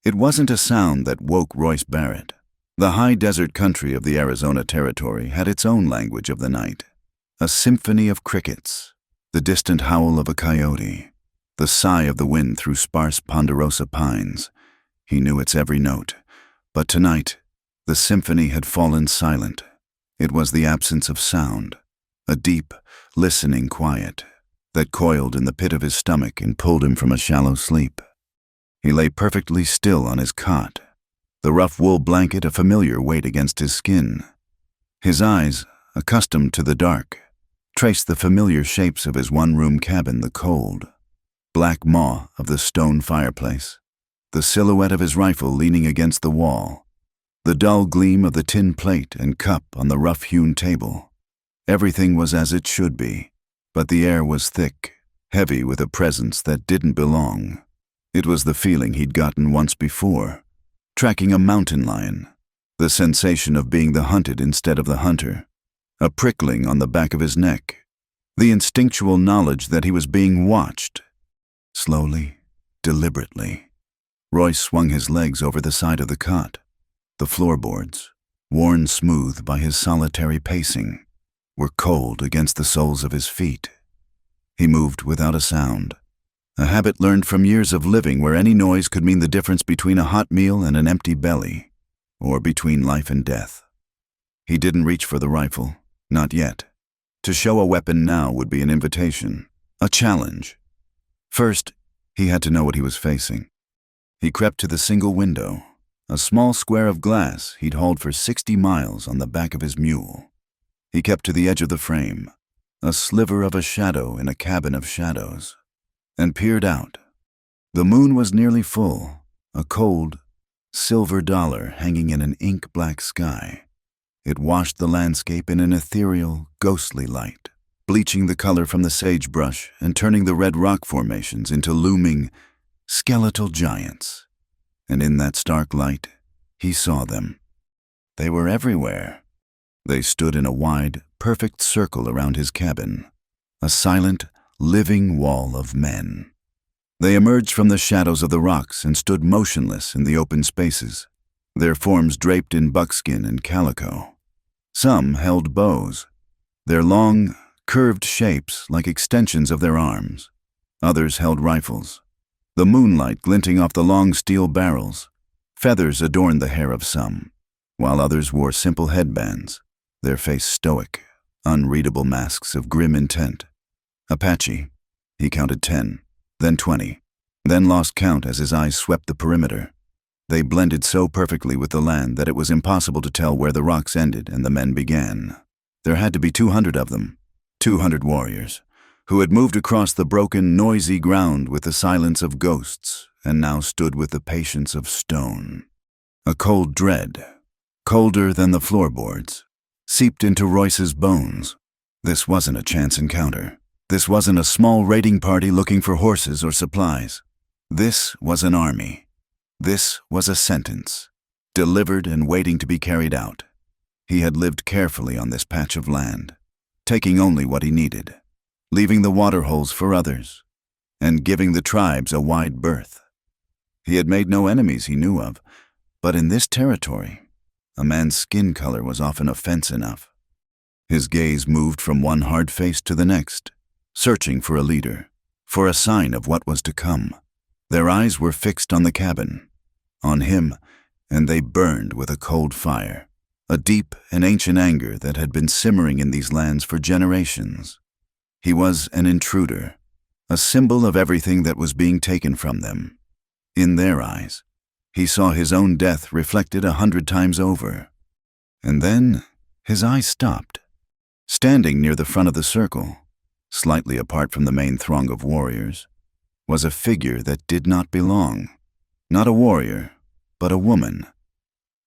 It wasn't a sound that woke Royce Barrett. The high desert country of the Arizona Territory had its own language of the night. A symphony of crickets, the distant howl of a coyote, the sigh of the wind through sparse ponderosa pines. He knew its every note. But tonight, the symphony had fallen silent. It was the absence of sound, a deep, listening quiet that coiled in the pit of his stomach and pulled him from a shallow sleep. He lay perfectly still on his cot, the rough wool blanket a familiar weight against his skin. His eyes, accustomed to the dark, traced the familiar shapes of his one-room cabin, the cold, black maw of the stone fireplace, the silhouette of his rifle leaning against the wall, the dull gleam of the tin plate and cup on the rough-hewn table. Everything was as it should be, but the air was thick, heavy with a presence that didn't belong. It was the feeling he'd gotten once before, tracking a mountain lion, the sensation of being the hunted instead of the hunter, a prickling on the back of his neck, the instinctual knowledge that he was being watched. Slowly, deliberately, Royce swung his legs over the side of the cot. The floorboards, worn smooth by his solitary pacing, were cold against the soles of his feet. He moved without a sound, a habit learned from years of living where any noise could mean the difference between a hot meal and an empty belly, or between life and death. He didn't reach for the rifle, not yet. To show a weapon now would be an invitation, a challenge. First, he had to know what he was facing. He crept to the single window, a small square of glass he'd hauled for 60 miles on the back of his mule. He kept to the edge of the frame, a sliver of a shadow in a cabin of shadows, and peered out. The moon was nearly full, a cold, silver dollar hanging in an ink-black sky. It washed the landscape in an ethereal, ghostly light, bleaching the color from the sagebrush and turning the red rock formations into looming, skeletal giants. And in that stark light, he saw them. They were everywhere. They stood in a wide, perfect circle around his cabin, a silent, living wall of men. They emerged from the shadows of the rocks and stood motionless in the open spaces, their forms draped in buckskin and calico. Some held bows, their long, curved shapes like extensions of their arms. Others held rifles, the moonlight glinting off the long steel barrels. Feathers adorned the hair of some, while others wore simple headbands, their face stoic, unreadable masks of grim intent. Apache. He counted 10, then 20, then lost count as his eyes swept the perimeter. They blended so perfectly with the land that it was impossible to tell where the rocks ended and the men began. There had to be 200 of them, 200 warriors, who had moved across the broken, noisy ground with the silence of ghosts and now stood with the patience of stone. A cold dread, colder than the floorboards, seeped into Royce's bones. This wasn't a chance encounter. This wasn't a small raiding party looking for horses or supplies. This was an army. This was a sentence, delivered and waiting to be carried out. He had lived carefully on this patch of land, taking only what he needed, leaving the waterholes for others, and giving the tribes a wide berth. He had made no enemies he knew of, but in this territory, a man's skin color was often offense enough. His gaze moved from one hard face to the next, searching for a leader, for a sign of what was to come. Their eyes were fixed on the cabin, on him, and they burned with a cold fire, a deep and ancient anger that had been simmering in these lands for generations. He was an intruder, a symbol of everything that was being taken from them. In their eyes, he saw his own death reflected 100 times over. And then his eyes stopped. Standing near the front of the circle, slightly apart from the main throng of warriors, was a figure that did not belong. Not a warrior, but a woman.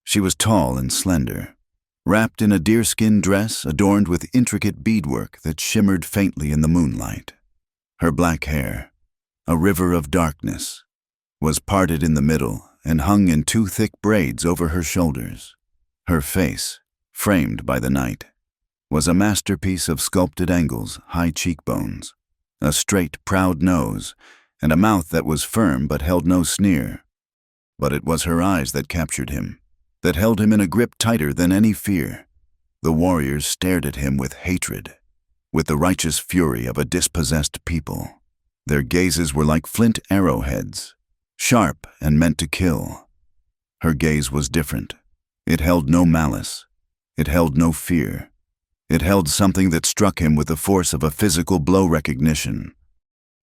She was tall and slender, wrapped in a deerskin dress adorned with intricate beadwork that shimmered faintly in the moonlight. Her black hair, a river of darkness, was parted in the middle and hung in 2 thick braids over her shoulders. Her face, framed by the night, was a masterpiece of sculpted angles, high cheekbones, a straight, proud nose, and a mouth that was firm but held no sneer. But it was her eyes that captured him, that held him in a grip tighter than any fear. The warriors stared at him with hatred, with the righteous fury of a dispossessed people. Their gazes were like flint arrowheads, sharp and meant to kill. Her gaze was different. It held no malice. It held no fear. It held something that struck him with the force of a physical blow recognition.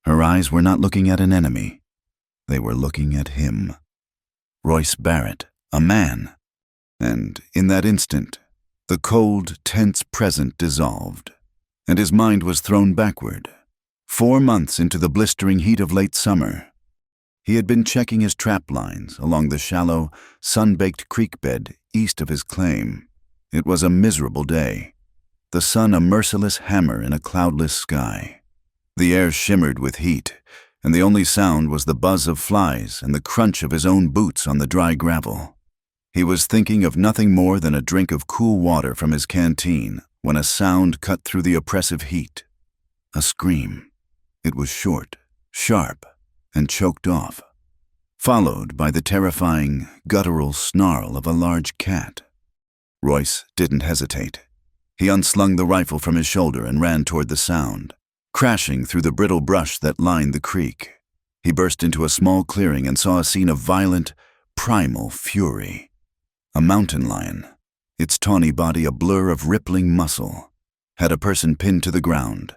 Her eyes were not looking at an enemy. They were looking at him. Royce Barrett, a man. And in that instant, the cold, tense present dissolved, and his mind was thrown backward. 4 months into the blistering heat of late summer, he had been checking his trap lines along the shallow, sun-baked creek bed east of his claim. It was a miserable day, the sun a merciless hammer in a cloudless sky. The air shimmered with heat, and the only sound was the buzz of flies and the crunch of his own boots on the dry gravel. He was thinking of nothing more than a drink of cool water from his canteen when a sound cut through the oppressive heat. A scream. It was short, sharp, and choked off, followed by the terrifying, guttural snarl of a large cat. Royce didn't hesitate. He unslung the rifle from his shoulder and ran toward the sound, crashing through the brittle brush that lined the creek. He burst into a small clearing and saw a scene of violent, primal fury. A mountain lion, its tawny body a blur of rippling muscle, had a person pinned to the ground.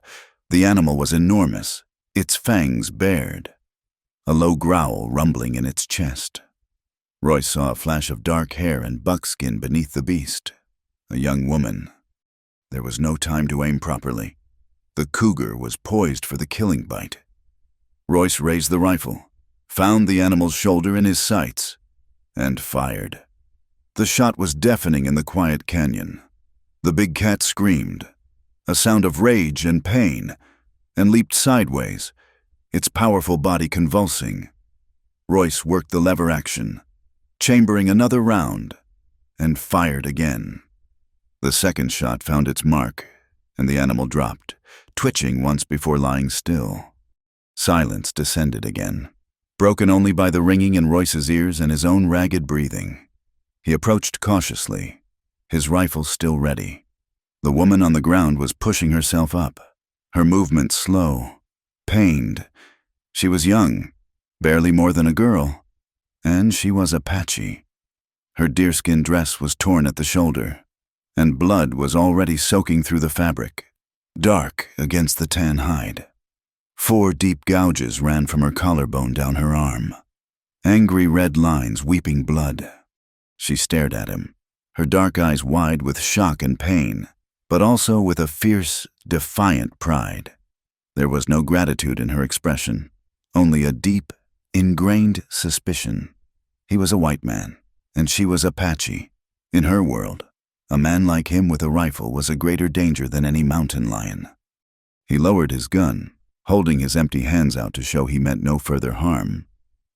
The animal was enormous, its fangs bared, a low growl rumbling in its chest. Royce saw a flash of dark hair and buckskin beneath the beast. A young woman. There was no time to aim properly. The cougar was poised for the killing bite. Royce raised the rifle, found the animal's shoulder in his sights, and fired. The shot was deafening in the quiet canyon. The big cat screamed, a sound of rage and pain, and leaped sideways, its powerful body convulsing. Royce worked the lever action, chambering another round, and fired again. The second shot found its mark, and the animal dropped, twitching once before lying still. Silence descended again, broken only by the ringing in Royce's ears and his own ragged breathing. He approached cautiously, his rifle still ready. The woman on the ground was pushing herself up, her movements slow, pained. She was young, barely more than a girl, and she was Apache. Her deerskin dress was torn at the shoulder, and blood was already soaking through the fabric, dark against the tan hide. 4 deep gouges ran from her collarbone down her arm, angry red lines weeping blood. She stared at him, her dark eyes wide with shock and pain, but also with a fierce, defiant pride. There was no gratitude in her expression, only a deep, ingrained suspicion. He was a white man, and she was Apache. In her world, a man like him with a rifle was a greater danger than any mountain lion. He lowered his gun, holding his empty hands out to show he meant no further harm.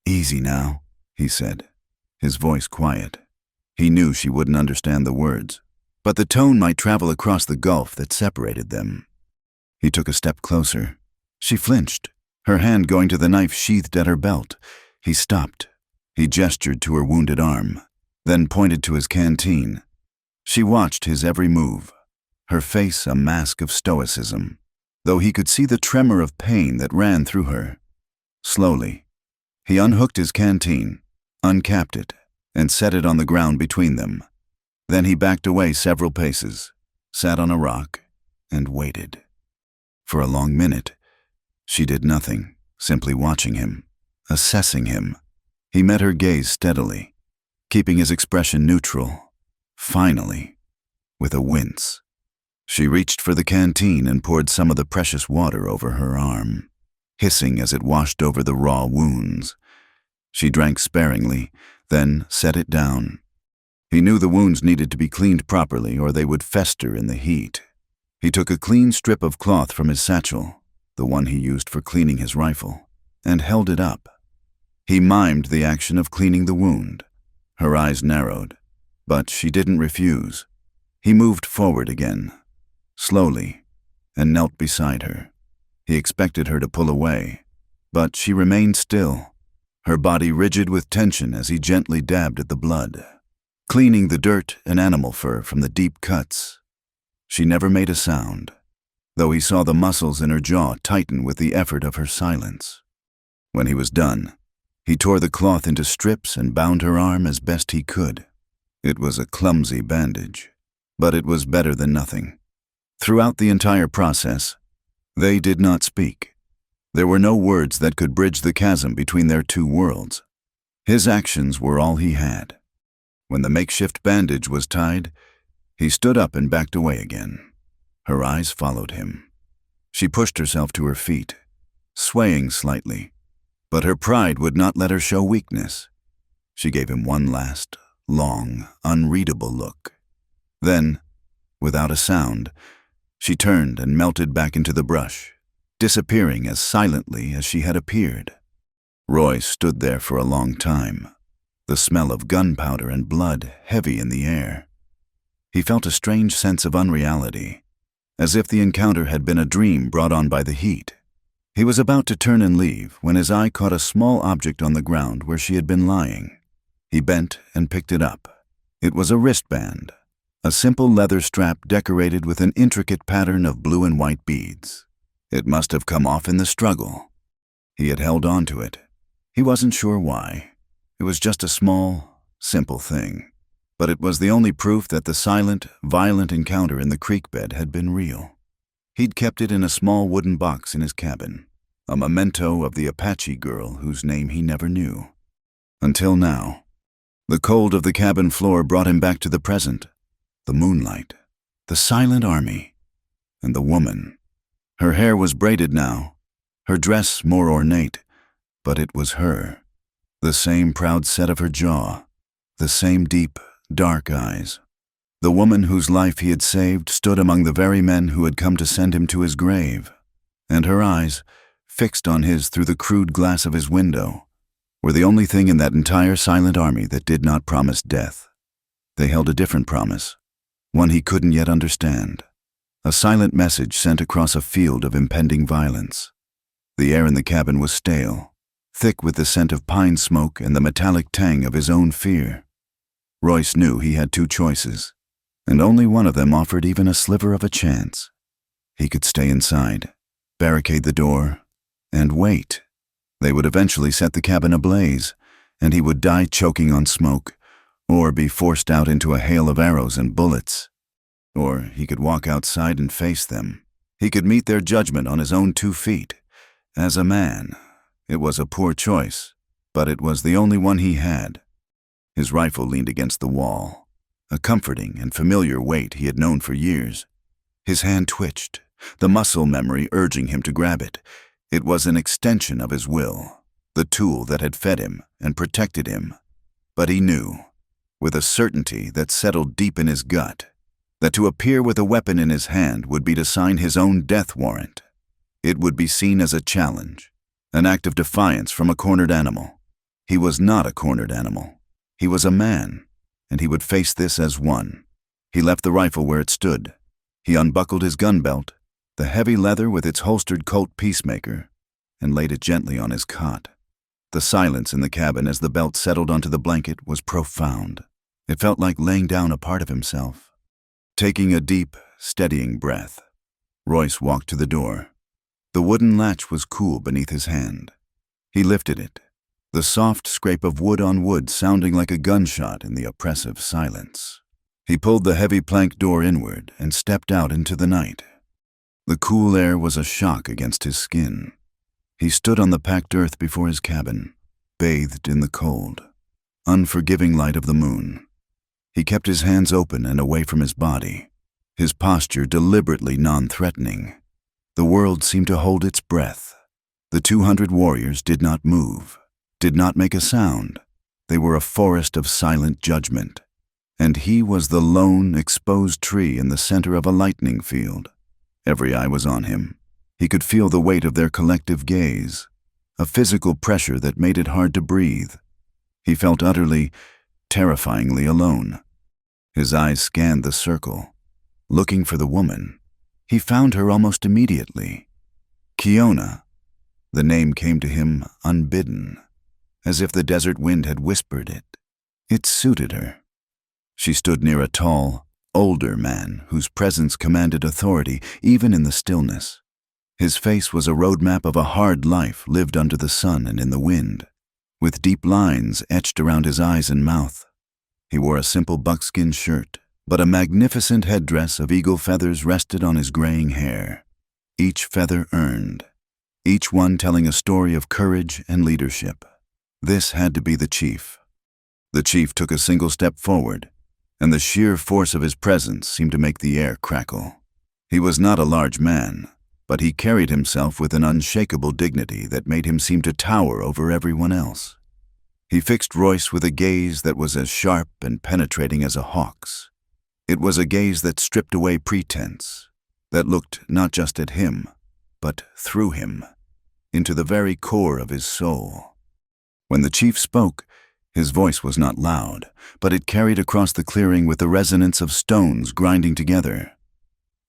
"Easy now," he said, his voice quiet. He knew she wouldn't understand the words, but the tone might travel across the gulf that separated them. He took a step closer. She flinched, her hand going to the knife sheathed at her belt. He stopped. He gestured to her wounded arm, then pointed to his canteen. She watched his every move, her face a mask of stoicism, though he could see the tremor of pain that ran through her. Slowly, he unhooked his canteen, uncapped it, and set it on the ground between them. Then he backed away several paces, sat on a rock, and waited. For a long minute, she did nothing, simply watching him, assessing him. He met her gaze steadily, keeping his expression neutral. Finally, with a wince, she reached for the canteen and poured some of the precious water over her arm, hissing as it washed over the raw wounds. She drank sparingly, then set it down. He knew the wounds needed to be cleaned properly or they would fester in the heat. He took a clean strip of cloth from his satchel, the one he used for cleaning his rifle, and held it up. He mimed the action of cleaning the wound. Her eyes narrowed, but she didn't refuse. He moved forward again, slowly, and knelt beside her. He expected her to pull away, but she remained still, her body rigid with tension as he gently dabbed at the blood, cleaning the dirt and animal fur from the deep cuts. She never made a sound, though he saw the muscles in her jaw tighten with the effort of her silence. When he was done, he tore the cloth into strips and bound her arm as best he could. It was a clumsy bandage, but it was better than nothing. Throughout the entire process, they did not speak. There were no words that could bridge the chasm between their two worlds. His actions were all he had. When the makeshift bandage was tied, he stood up and backed away again. Her eyes followed him. She pushed herself to her feet, swaying slightly, but her pride would not let her show weakness. She gave him one last, long, unreadable look. Then, without a sound, she turned and melted back into the brush, disappearing as silently as she had appeared. Roy stood there for a long time, the smell of gunpowder and blood heavy in the air. He felt a strange sense of unreality, as if the encounter had been a dream brought on by the heat. He was about to turn and leave when his eye caught a small object on the ground where she had been lying. He bent and picked it up. It was a wristband, a simple leather strap decorated with an intricate pattern of blue and white beads. It must have come off in the struggle. He had held on to it. He wasn't sure why. It was just a small, simple thing. But it was the only proof that the silent, violent encounter in the creek bed had been real. He'd kept it in a small wooden box in his cabin, a memento of the Apache girl whose name he never knew. Until now. The cold of the cabin floor brought him back to the present, the moonlight, the silent army, and the woman. Her hair was braided now, her dress more ornate, but it was her. The same proud set of her jaw, the same deep, dark eyes. The woman whose life he had saved stood among the very men who had come to send him to his grave, and her eyes, fixed on his through the crude glass of his window, were the only thing in that entire silent army that did not promise death. They held a different promise, one he couldn't yet understand, a silent message sent across a field of impending violence. The air in the cabin was stale, thick with the scent of pine smoke and the metallic tang of his own fear. Royce knew he had two choices, and only one of them offered even a sliver of a chance. He could stay inside, barricade the door, and wait. They would eventually set the cabin ablaze, and he would die choking on smoke, or be forced out into a hail of arrows and bullets. Or he could walk outside and face them. He could meet their judgment on his own 2 feet. As a man, it was a poor choice, but it was the only one he had. His rifle leaned against the wall, a comforting and familiar weight he had known for years. His hand twitched, the muscle memory urging him to grab it. It was an extension of his will, the tool that had fed him and protected him. But he knew, with a certainty that settled deep in his gut, that to appear with a weapon in his hand would be to sign his own death warrant. It would be seen as a challenge, an act of defiance from a cornered animal. He was not a cornered animal. He was a man, and he would face this as one. He left the rifle where it stood. He unbuckled his gun belt, the heavy leather with its holstered Colt Peacemaker, and laid it gently on his cot. The silence in the cabin as the belt settled onto the blanket was profound. It felt like laying down a part of himself. Taking a deep, steadying breath, Royce walked to the door. The wooden latch was cool beneath his hand. He lifted it, the soft scrape of wood on wood sounding like a gunshot in the oppressive silence. He pulled the heavy plank door inward and stepped out into the night. The cool air was a shock against his skin. He stood on the packed earth before his cabin, bathed in the cold, unforgiving light of the moon. He kept his hands open and away from his body, his posture deliberately non-threatening. The world seemed to hold its breath. The 200 warriors did not move, did not make a sound. They were a forest of silent judgment, and he was the lone, exposed tree in the center of a lightning field. Every eye was on him. He could feel the weight of their collective gaze, a physical pressure that made it hard to breathe. He felt utterly, terrifyingly alone. His eyes scanned the circle, looking for the woman. He found her almost immediately. Kiona. The name came to him unbidden. as if the desert wind had whispered it. It suited her. She stood near a tall, older man whose presence commanded authority even in the stillness. His face was a roadmap of a hard life lived under the sun and in the wind, with deep lines etched around his eyes and mouth. He wore a simple buckskin shirt, but a magnificent headdress of eagle feathers rested on his graying hair, each feather earned, each one telling a story of courage and leadership. This had to be the chief. The chief took a single step forward, and the sheer force of his presence seemed to make the air crackle. He was not a large man, but he carried himself with an unshakable dignity that made him seem to tower over everyone else. He fixed Royce with a gaze that was as sharp and penetrating as a hawk's. It was a gaze that stripped away pretense, that looked not just at him, but through him, into the very core of his soul. When the chief spoke, his voice was not loud, but it carried across the clearing with the resonance of stones grinding together.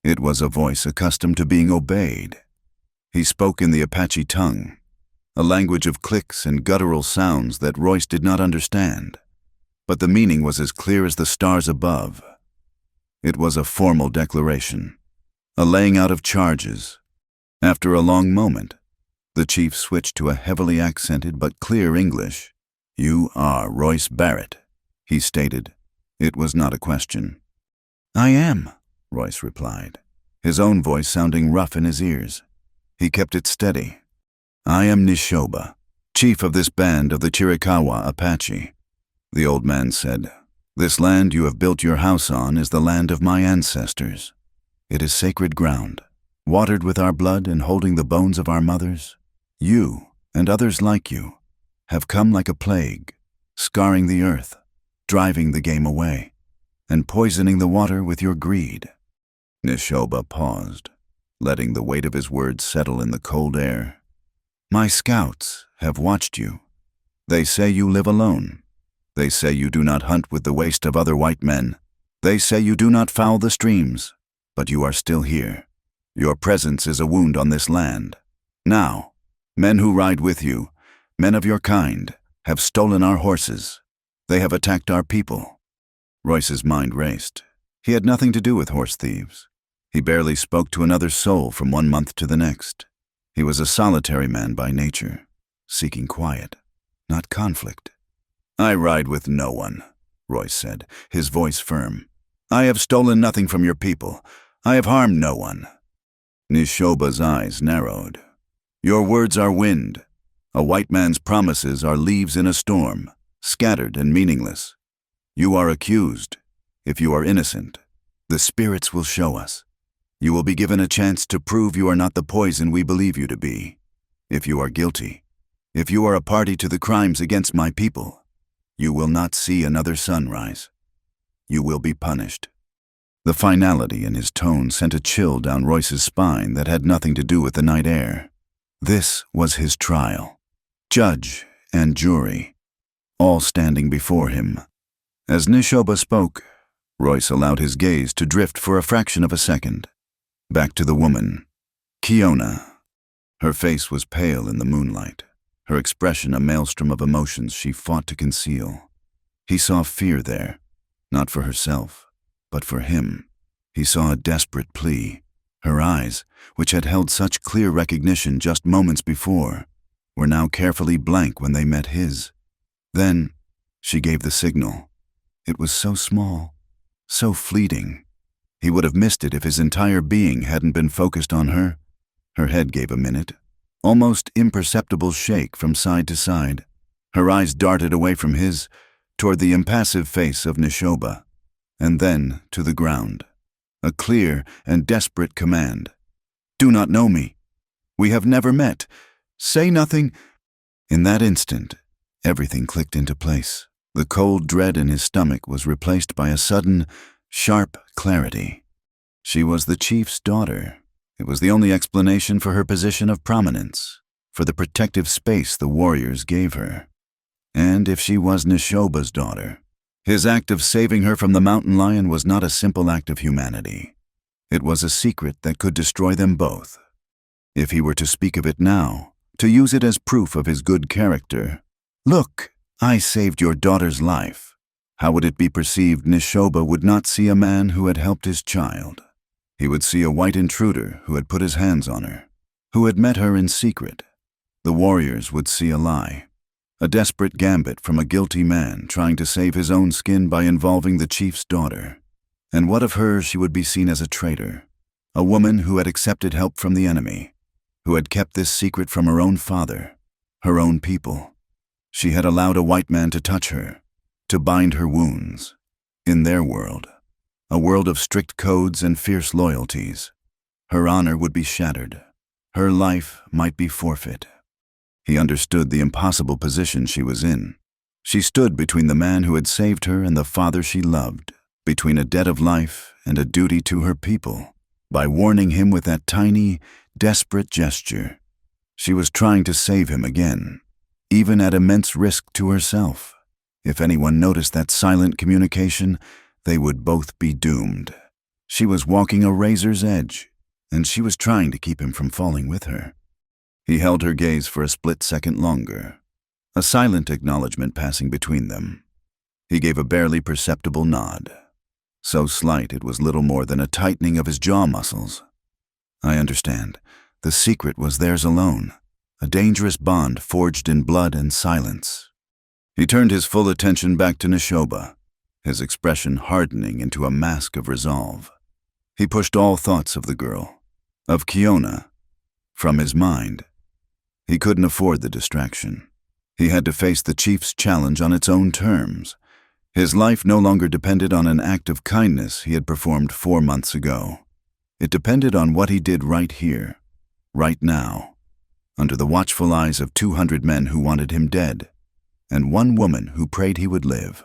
It was a voice accustomed to being obeyed. He spoke in the Apache tongue, a language of clicks and guttural sounds that Royce did not understand, but the meaning was as clear as the stars above. It was a formal declaration, a laying out of charges. After a long moment, the chief switched to a heavily accented but clear English. "You are Royce Barrett," he stated. It was not a question. "I am," Royce replied, his own voice sounding rough in his ears. He kept it steady. "I am Neshoba, chief of this band of the Chiricahua Apache," the old man said. "This land you have built your house on is the land of my ancestors. It is sacred ground, watered with our blood and holding the bones of our mothers. You, and others like you, have come like a plague, scarring the earth, driving the game away, and poisoning the water with your greed." Neshoba paused, letting the weight of his words settle in the cold air. "My scouts have watched you. They say you live alone. They say you do not hunt with the waste of other white men. They say you do not foul the streams, but you are still here. Your presence is a wound on this land. Now, men who ride with you, men of your kind, have stolen our horses. They have attacked our people." Royce's mind raced. He had nothing to do with horse thieves. He barely spoke to another soul from one month to the next. He was a solitary man by nature, seeking quiet, not conflict. "I ride with no one," Royce said, his voice firm. "I have stolen nothing from your people. I have harmed no one." Neshoba's eyes narrowed. "Your words are wind. A white man's promises are leaves in a storm, scattered and meaningless. You are accused. If you are innocent, the spirits will show us. You will be given a chance to prove you are not the poison we believe you to be. If you are guilty, if you are a party to the crimes against my people, you will not see another sunrise. You will be punished." The finality in his tone sent a chill down Royce's spine that had nothing to do with the night air. This was his trial. Judge and jury, all standing before him. As Neshoba spoke, Royce allowed his gaze to drift for a fraction of a second. Back to the woman, Kiona. Her face was pale in the moonlight, her expression a maelstrom of emotions she fought to conceal. He saw fear there, not for herself, but for him. He saw a desperate plea. Her eyes, which had held such clear recognition just moments before, were now carefully blank when they met his. Then she gave the signal. It was so small, so fleeting. He would have missed it if his entire being hadn't been focused on her. Her head gave a minute, almost imperceptible shake from side to side. Her eyes darted away from his, toward the impassive face of Neshoba, and then to the ground. A clear and desperate command. "Do not know me. We have never met. Say nothing." In that instant, everything clicked into place. The cold dread in his stomach was replaced by a sudden, sharp clarity. She was the chief's daughter. It was the only explanation for her position of prominence, for the protective space the warriors gave her. And if she was Neshoba's daughter, his act of saving her from the mountain lion was not a simple act of humanity. It was a secret that could destroy them both. If he were to speak of it now, to use it as proof of his good character, Look, I saved your daughter's life. How would it be perceived? Neshoba would not see a man who had helped his child. He would see a white intruder who had put his hands on her, who had met her in secret. The warriors would see a lie, a desperate gambit from a guilty man trying to save his own skin by involving the chief's daughter. And what of her? She would be seen as a traitor, a woman who had accepted help from the enemy, who had kept this secret from her own father, her own people. She had allowed a white man to touch her, to bind her wounds. In their world, a world of strict codes and fierce loyalties, her honor would be shattered. Her life might be forfeit. He understood the impossible position she was in. She stood between the man who had saved her and the father she loved, between a debt of life and a duty to her people. By warning him with that tiny, desperate gesture, she was trying to save him again, even at immense risk to herself. If anyone noticed that silent communication, they would both be doomed. She was walking a razor's edge, and she was trying to keep him from falling with her. He held her gaze for a split second longer, a silent acknowledgement passing between them. He gave a barely perceptible nod, so slight it was little more than a tightening of his jaw muscles. I understand. The secret was theirs alone, a dangerous bond forged in blood and silence. He turned his full attention back to Neshoba, his expression hardening into a mask of resolve. He pushed all thoughts of the girl, of Kiona, from his mind. He couldn't afford the distraction. He had to face the chief's challenge on its own terms. His life no longer depended on an act of kindness he had performed 4 months ago. It depended on what he did right here, right now, under the watchful eyes of 200 men who wanted him dead, and 1 woman who prayed he would live.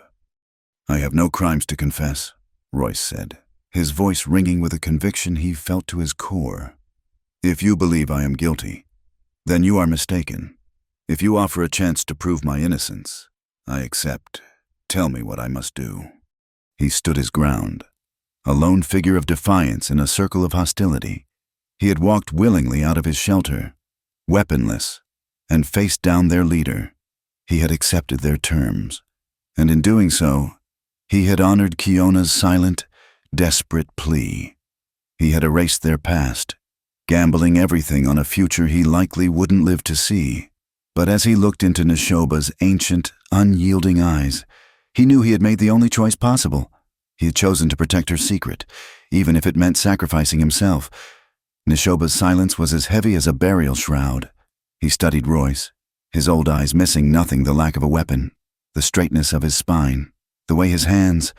I have no crimes to confess, Royce said, his voice ringing with a conviction he felt to his core. If you believe I am guilty, then you are mistaken. If you offer a chance to prove my innocence, I accept. Tell me what I must do. He stood his ground, a lone figure of defiance in a circle of hostility. He had walked willingly out of his shelter, weaponless, and faced down their leader. He had accepted their terms, and in doing so, he had honored Kiona's silent, desperate plea. He had erased their past, gambling everything on a future he likely wouldn't live to see. But as he looked into Neshoba's ancient, unyielding eyes, he knew he had made the only choice possible. He had chosen to protect her secret, even if it meant sacrificing himself. Neshoba's silence was as heavy as a burial shroud. He studied Royce, his old eyes missing nothing: the lack of a weapon, the straightness of his spine, the way his hands,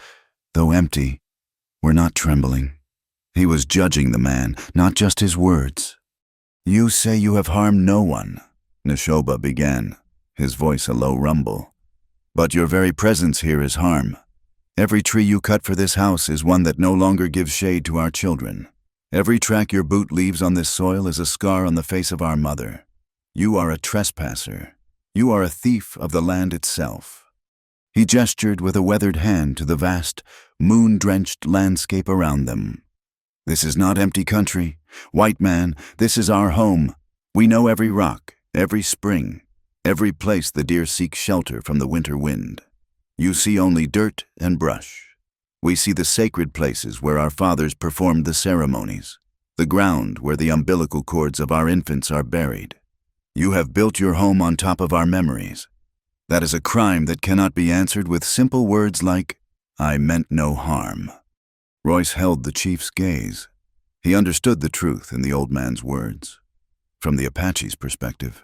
though empty, were not trembling. He was judging the man, not just his words. You say you have harmed no one, Neshoba began, his voice a low rumble. But your very presence here is harm. Every tree you cut for this house is one that no longer gives shade to our children. Every track your boot leaves on this soil is a scar on the face of our mother. You are a trespasser. You are a thief of the land itself. He gestured with a weathered hand to the vast, moon-drenched landscape around them. This is not empty country. White man, this is our home. We know every rock, every spring, every place the deer seek shelter from the winter wind. You see only dirt and brush. We see the sacred places where our fathers performed the ceremonies, the ground where the umbilical cords of our infants are buried. You have built your home on top of our memories. That is a crime that cannot be answered with simple words like, I meant no harm. Royce held the chief's gaze. He understood the truth in the old man's words. From the Apache's perspective,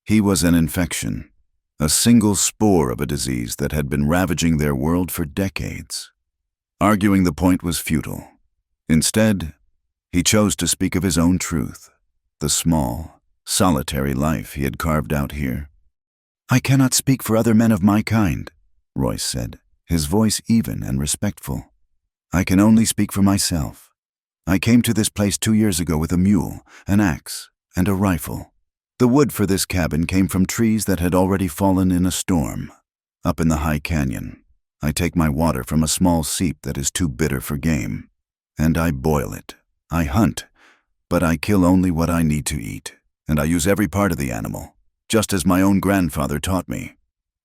he was an infection, a single spore of a disease that had been ravaging their world for decades. Arguing the point was futile. Instead, he chose to speak of his own truth, the small, solitary life he had carved out here. I cannot speak for other men of my kind, Royce said, his voice even and respectful. I can only speak for myself. I came to this place 2 years ago with a mule, an axe, and a rifle. The wood for this cabin came from trees that had already fallen in a storm. Up in the high canyon, I take my water from a small seep that is too bitter for game, and I boil it. I hunt, but I kill only what I need to eat, and I use every part of the animal, just as my own grandfather taught me.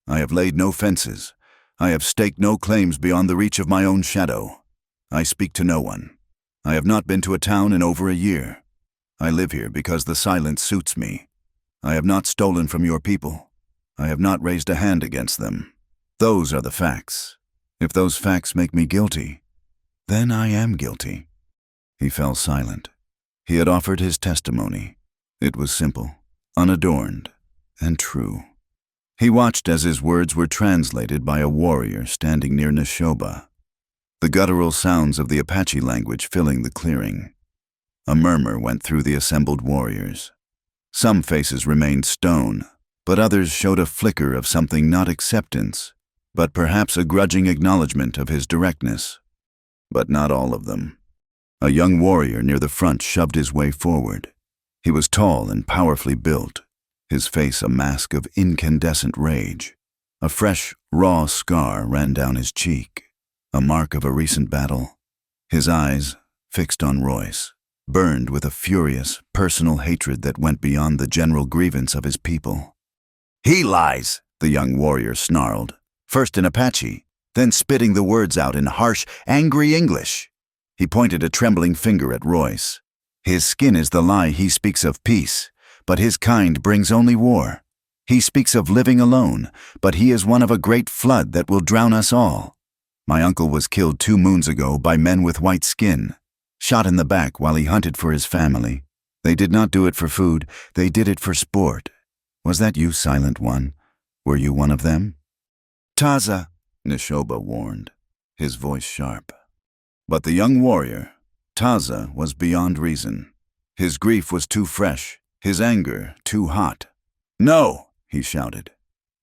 I have laid no fences. I have staked no claims beyond the reach of my own shadow. I speak to no one. I have not been to a town in over a year. I live here because the silence suits me. I have not stolen from your people. I have not raised a hand against them. Those are the facts. If those facts make me guilty, then I am guilty." He fell silent. He had offered his testimony. It was simple, unadorned, and true. He watched as his words were translated by a warrior standing near Neshoba, the guttural sounds of the Apache language filling the clearing. A murmur went through the assembled warriors. Some faces remained stone, but others showed a flicker of something not acceptance, but perhaps a grudging acknowledgement of his directness. But not all of them. A young warrior near the front shoved his way forward. He was tall and powerfully built, his face a mask of incandescent rage. A fresh, raw scar ran down his cheek, a mark of a recent battle. His eyes, fixed on Royce, burned with a furious, personal hatred that went beyond the general grievance of his people. "He lies," the young warrior snarled, first in Apache, then spitting the words out in harsh, angry English. He pointed a trembling finger at Royce. "His skin is the lie. He speaks of peace, but his kind brings only war. He speaks of living alone, but he is one of a great flood that will drown us all. My uncle was killed 2 moons ago by men with white skin, shot in the back while he hunted for his family. They did not do it for food, they did it for sport. Was that you, Silent One? Were you one of them?" "Taza," Neshoba warned, his voice sharp. But the young warrior, Taza, was beyond reason. His grief was too fresh, his anger too hot. "No," he shouted,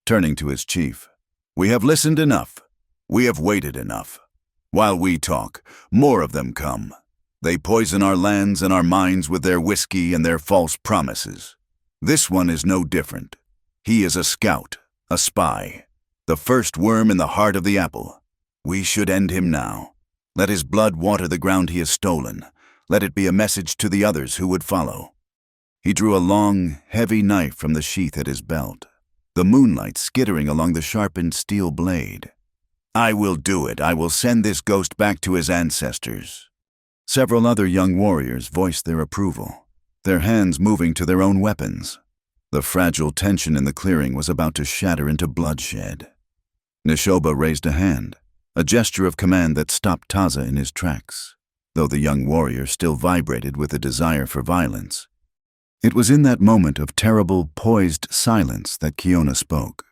turning to his chief. "We have listened enough. We have waited enough. While we talk, more of them come. They poison our lands and our minds with their whiskey and their false promises. This one is no different. He is a scout, a spy, the first worm in the heart of the apple. We should end him now. Let his blood water the ground he has stolen. Let it be a message to the others who would follow." He drew a long, heavy knife from the sheath at his belt, the moonlight skittering along the sharpened steel blade. "I will do it. I will send this ghost back to his ancestors." Several other young warriors voiced their approval, their hands moving to their own weapons. The fragile tension in the clearing was about to shatter into bloodshed. Neshoba raised a hand, a gesture of command that stopped Taza in his tracks, though the young warrior still vibrated with a desire for violence. It was in that moment of terrible, poised silence that Kiona spoke.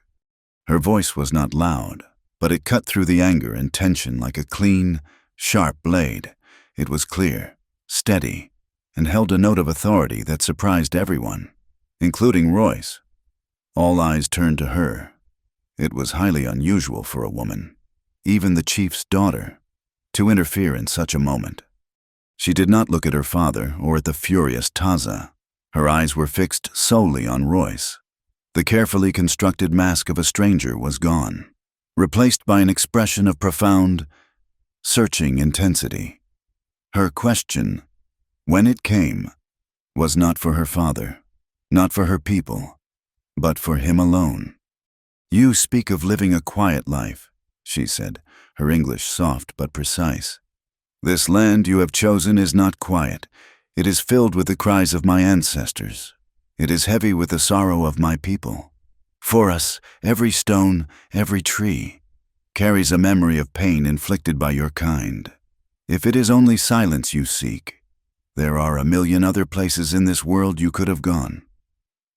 Her voice was not loud, but it cut through the anger and tension like a clean, sharp blade. It was clear, steady, and held a note of authority that surprised everyone, including Royce. All eyes turned to her. It was highly unusual for a woman, even the chief's daughter, to interfere in such a moment. She did not look at her father or at the furious Taza. Her eyes were fixed solely on Royce. The carefully constructed mask of a stranger was gone, replaced by an expression of profound, searching intensity. Her question, when it came, was not for her father, not for her people, but for him alone. "You speak of living a quiet life," she said, her English soft but precise. "This land you have chosen is not quiet. It is filled with the cries of my ancestors. It is heavy with the sorrow of my people. For us, every stone, every tree, carries a memory of pain inflicted by your kind. If it is only silence you seek, there are a million other places in this world you could have gone.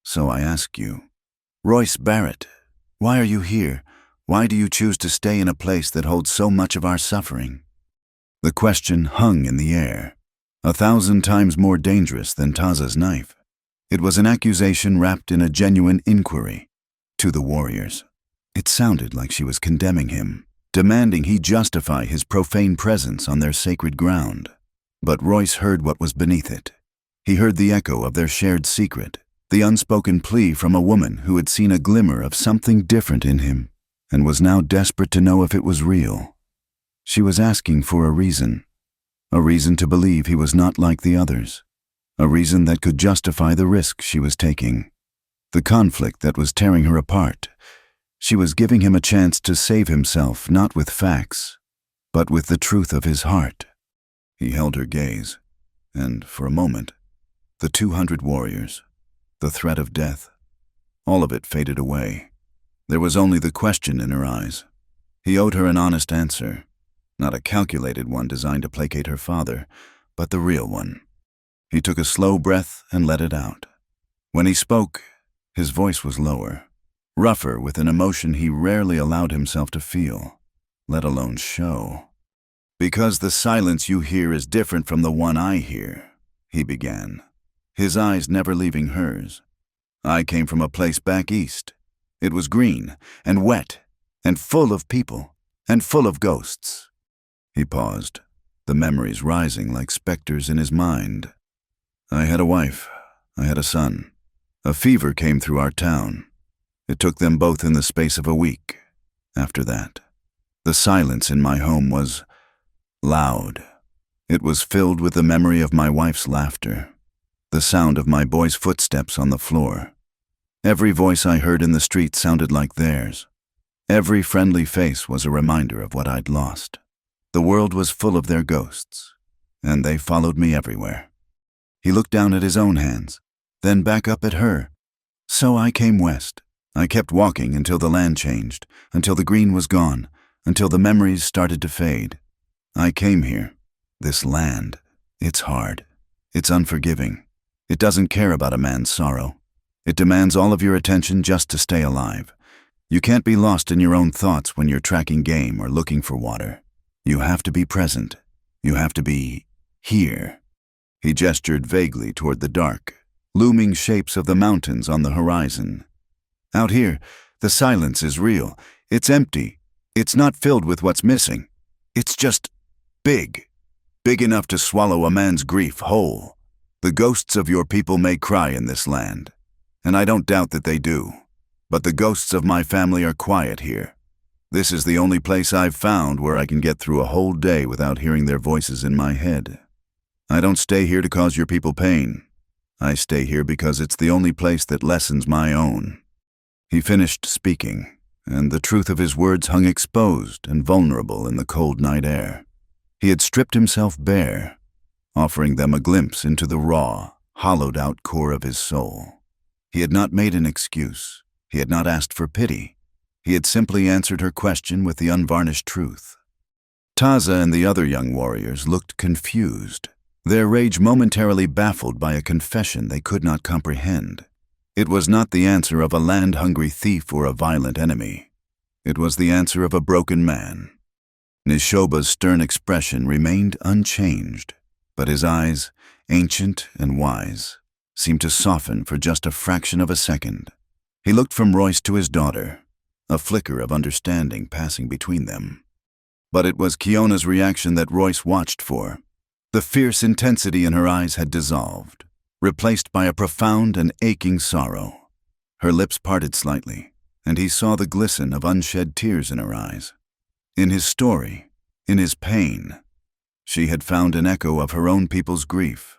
So I ask you, Royce Barrett, why are you here? Why do you choose to stay in a place that holds so much of our suffering?" The question hung in the air, 1,000 times more dangerous than Taza's knife. It was an accusation wrapped in a genuine inquiry to the warriors. It sounded like she was condemning him, demanding he justify his profane presence on their sacred ground. But Royce heard what was beneath it. He heard the echo of their shared secret, the unspoken plea from a woman who had seen a glimmer of something different in him and was now desperate to know if it was real. She was asking for a reason to believe he was not like the others, a reason that could justify the risk she was taking. The conflict that was tearing her apart, She was giving him a chance to save himself, not with facts, but with the truth of his heart. He held her gaze, and for a moment, the 200 warriors, the threat of death, all of it faded away. There was only the question in her eyes. He owed her an honest answer, not a calculated one designed to placate her father, but the real one. He took a slow breath and let it out. When he spoke, his voice was lower, rougher, with an emotion he rarely allowed himself to feel, let alone show. "Because the silence you hear is different from the one I hear," he began, his eyes never leaving hers. "I came from a place back east. It was green and wet and full of people and full of ghosts." He paused, the memories rising like specters in his mind. "I had a wife. I had a son. A fever came through our town. It took them both in the space of a week. After that, the silence in my home was loud. It was filled with the memory of my wife's laughter, the sound of my boy's footsteps on the floor. Every voice I heard in the street sounded like theirs. Every friendly face was a reminder of what I'd lost. The world was full of their ghosts, and they followed me everywhere." He looked down at his own hands, then back up at her. "So I came west. I kept walking until the land changed, until the green was gone, until the memories started to fade. I came here. This land, it's hard. It's unforgiving. It doesn't care about a man's sorrow. It demands all of your attention just to stay alive. You can't be lost in your own thoughts when you're tracking game or looking for water. You have to be present. You have to be here." He gestured vaguely toward the dark, looming shapes of the mountains on the horizon. "Out here, the silence is real. It's empty. It's not filled with what's missing. It's just big. Big enough to swallow a man's grief whole. The ghosts of your people may cry in this land, and I don't doubt that they do. But the ghosts of my family are quiet here. This is the only place I've found where I can get through a whole day without hearing their voices in my head. I don't stay here to cause your people pain. I stay here because it's the only place that lessens my own." He finished speaking, and the truth of his words hung exposed and vulnerable in the cold night air. He had stripped himself bare, offering them a glimpse into the raw, hollowed-out core of his soul. He had not made an excuse. He had not asked for pity. He had simply answered her question with the unvarnished truth. Taza and the other young warriors looked confused, their rage momentarily baffled by a confession they could not comprehend. It was not the answer of a land-hungry thief or a violent enemy. It was the answer of a broken man. Nishoba's stern expression remained unchanged, but his eyes, ancient and wise, seemed to soften for just a fraction of a second. He looked from Royce to his daughter, a flicker of understanding passing between them. But it was Kiona's reaction that Royce watched for. The fierce intensity in her eyes had dissolved, replaced by a profound and aching sorrow. Her lips parted slightly, and he saw the glisten of unshed tears in her eyes. In his story, in his pain, she had found an echo of her own people's grief.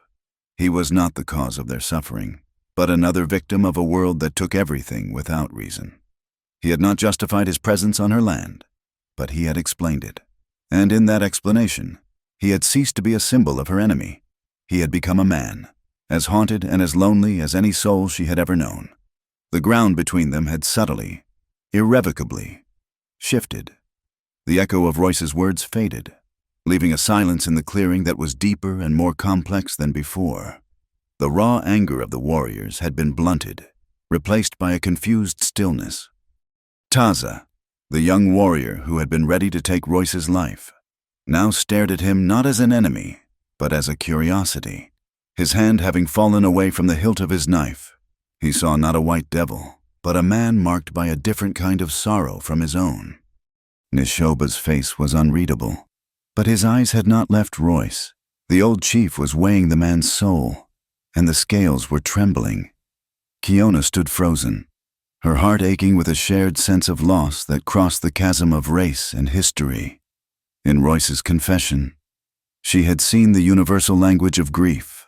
He was not the cause of their suffering, but another victim of a world that took everything without reason. He had not justified his presence on her land, but he had explained it. And in that explanation, he had ceased to be a symbol of her enemy. He had become a man, as haunted and as lonely as any soul she had ever known. The ground between them had subtly, irrevocably, shifted. The echo of Royce's words faded, leaving a silence in the clearing that was deeper and more complex than before. The raw anger of the warriors had been blunted, replaced by a confused stillness. Taza, the young warrior who had been ready to take Royce's life, now stared at him not as an enemy, but as a curiosity. His hand having fallen away from the hilt of his knife, he saw not a white devil, but a man marked by a different kind of sorrow from his own. Nishoba's face was unreadable, but his eyes had not left Royce. The old chief was weighing the man's soul, and the scales were trembling. Kiona stood frozen, her heart aching with a shared sense of loss that crossed the chasm of race and history. In Royce's confession, she had seen the universal language of grief,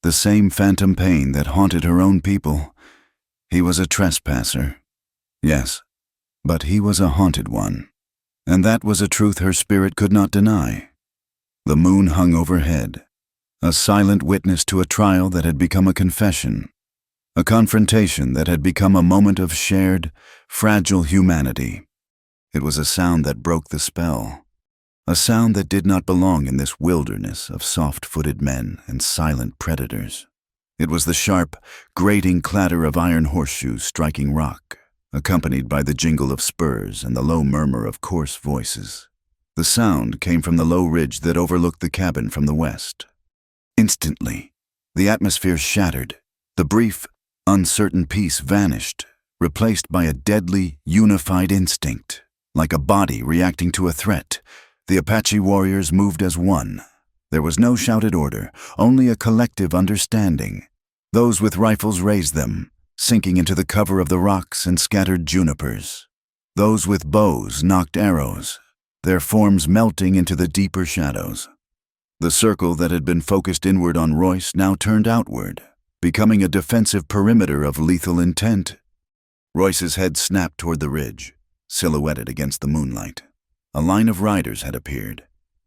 the same phantom pain that haunted her own people. He was a trespasser. Yes, But he was a haunted one, and that was a truth her spirit could not deny. The moon hung overhead, a silent witness to a trial that had become a confession, a confrontation that had become a moment of shared, fragile humanity. It was a sound that broke the spell, a sound that did not belong in this wilderness of soft-footed men and silent predators. It was the sharp, grating clatter of iron horseshoes striking rock, accompanied by the jingle of spurs and the low murmur of coarse voices. The sound came from the low ridge that overlooked the cabin from the west. Instantly, the atmosphere shattered. The brief, uncertain peace vanished, replaced by a deadly, unified instinct. Like a body reacting to a threat, the Apache warriors moved as one. There was no shouted order, only a collective understanding. Those with rifles raised them, sinking into the cover of the rocks and scattered junipers. Those with bows knocked arrows, their forms melting into the deeper shadows. The circle that had been focused inward on Royce now turned outward, becoming a defensive perimeter of lethal intent. Royce's head snapped toward the ridge, silhouetted against the moonlight. A line of riders had appeared.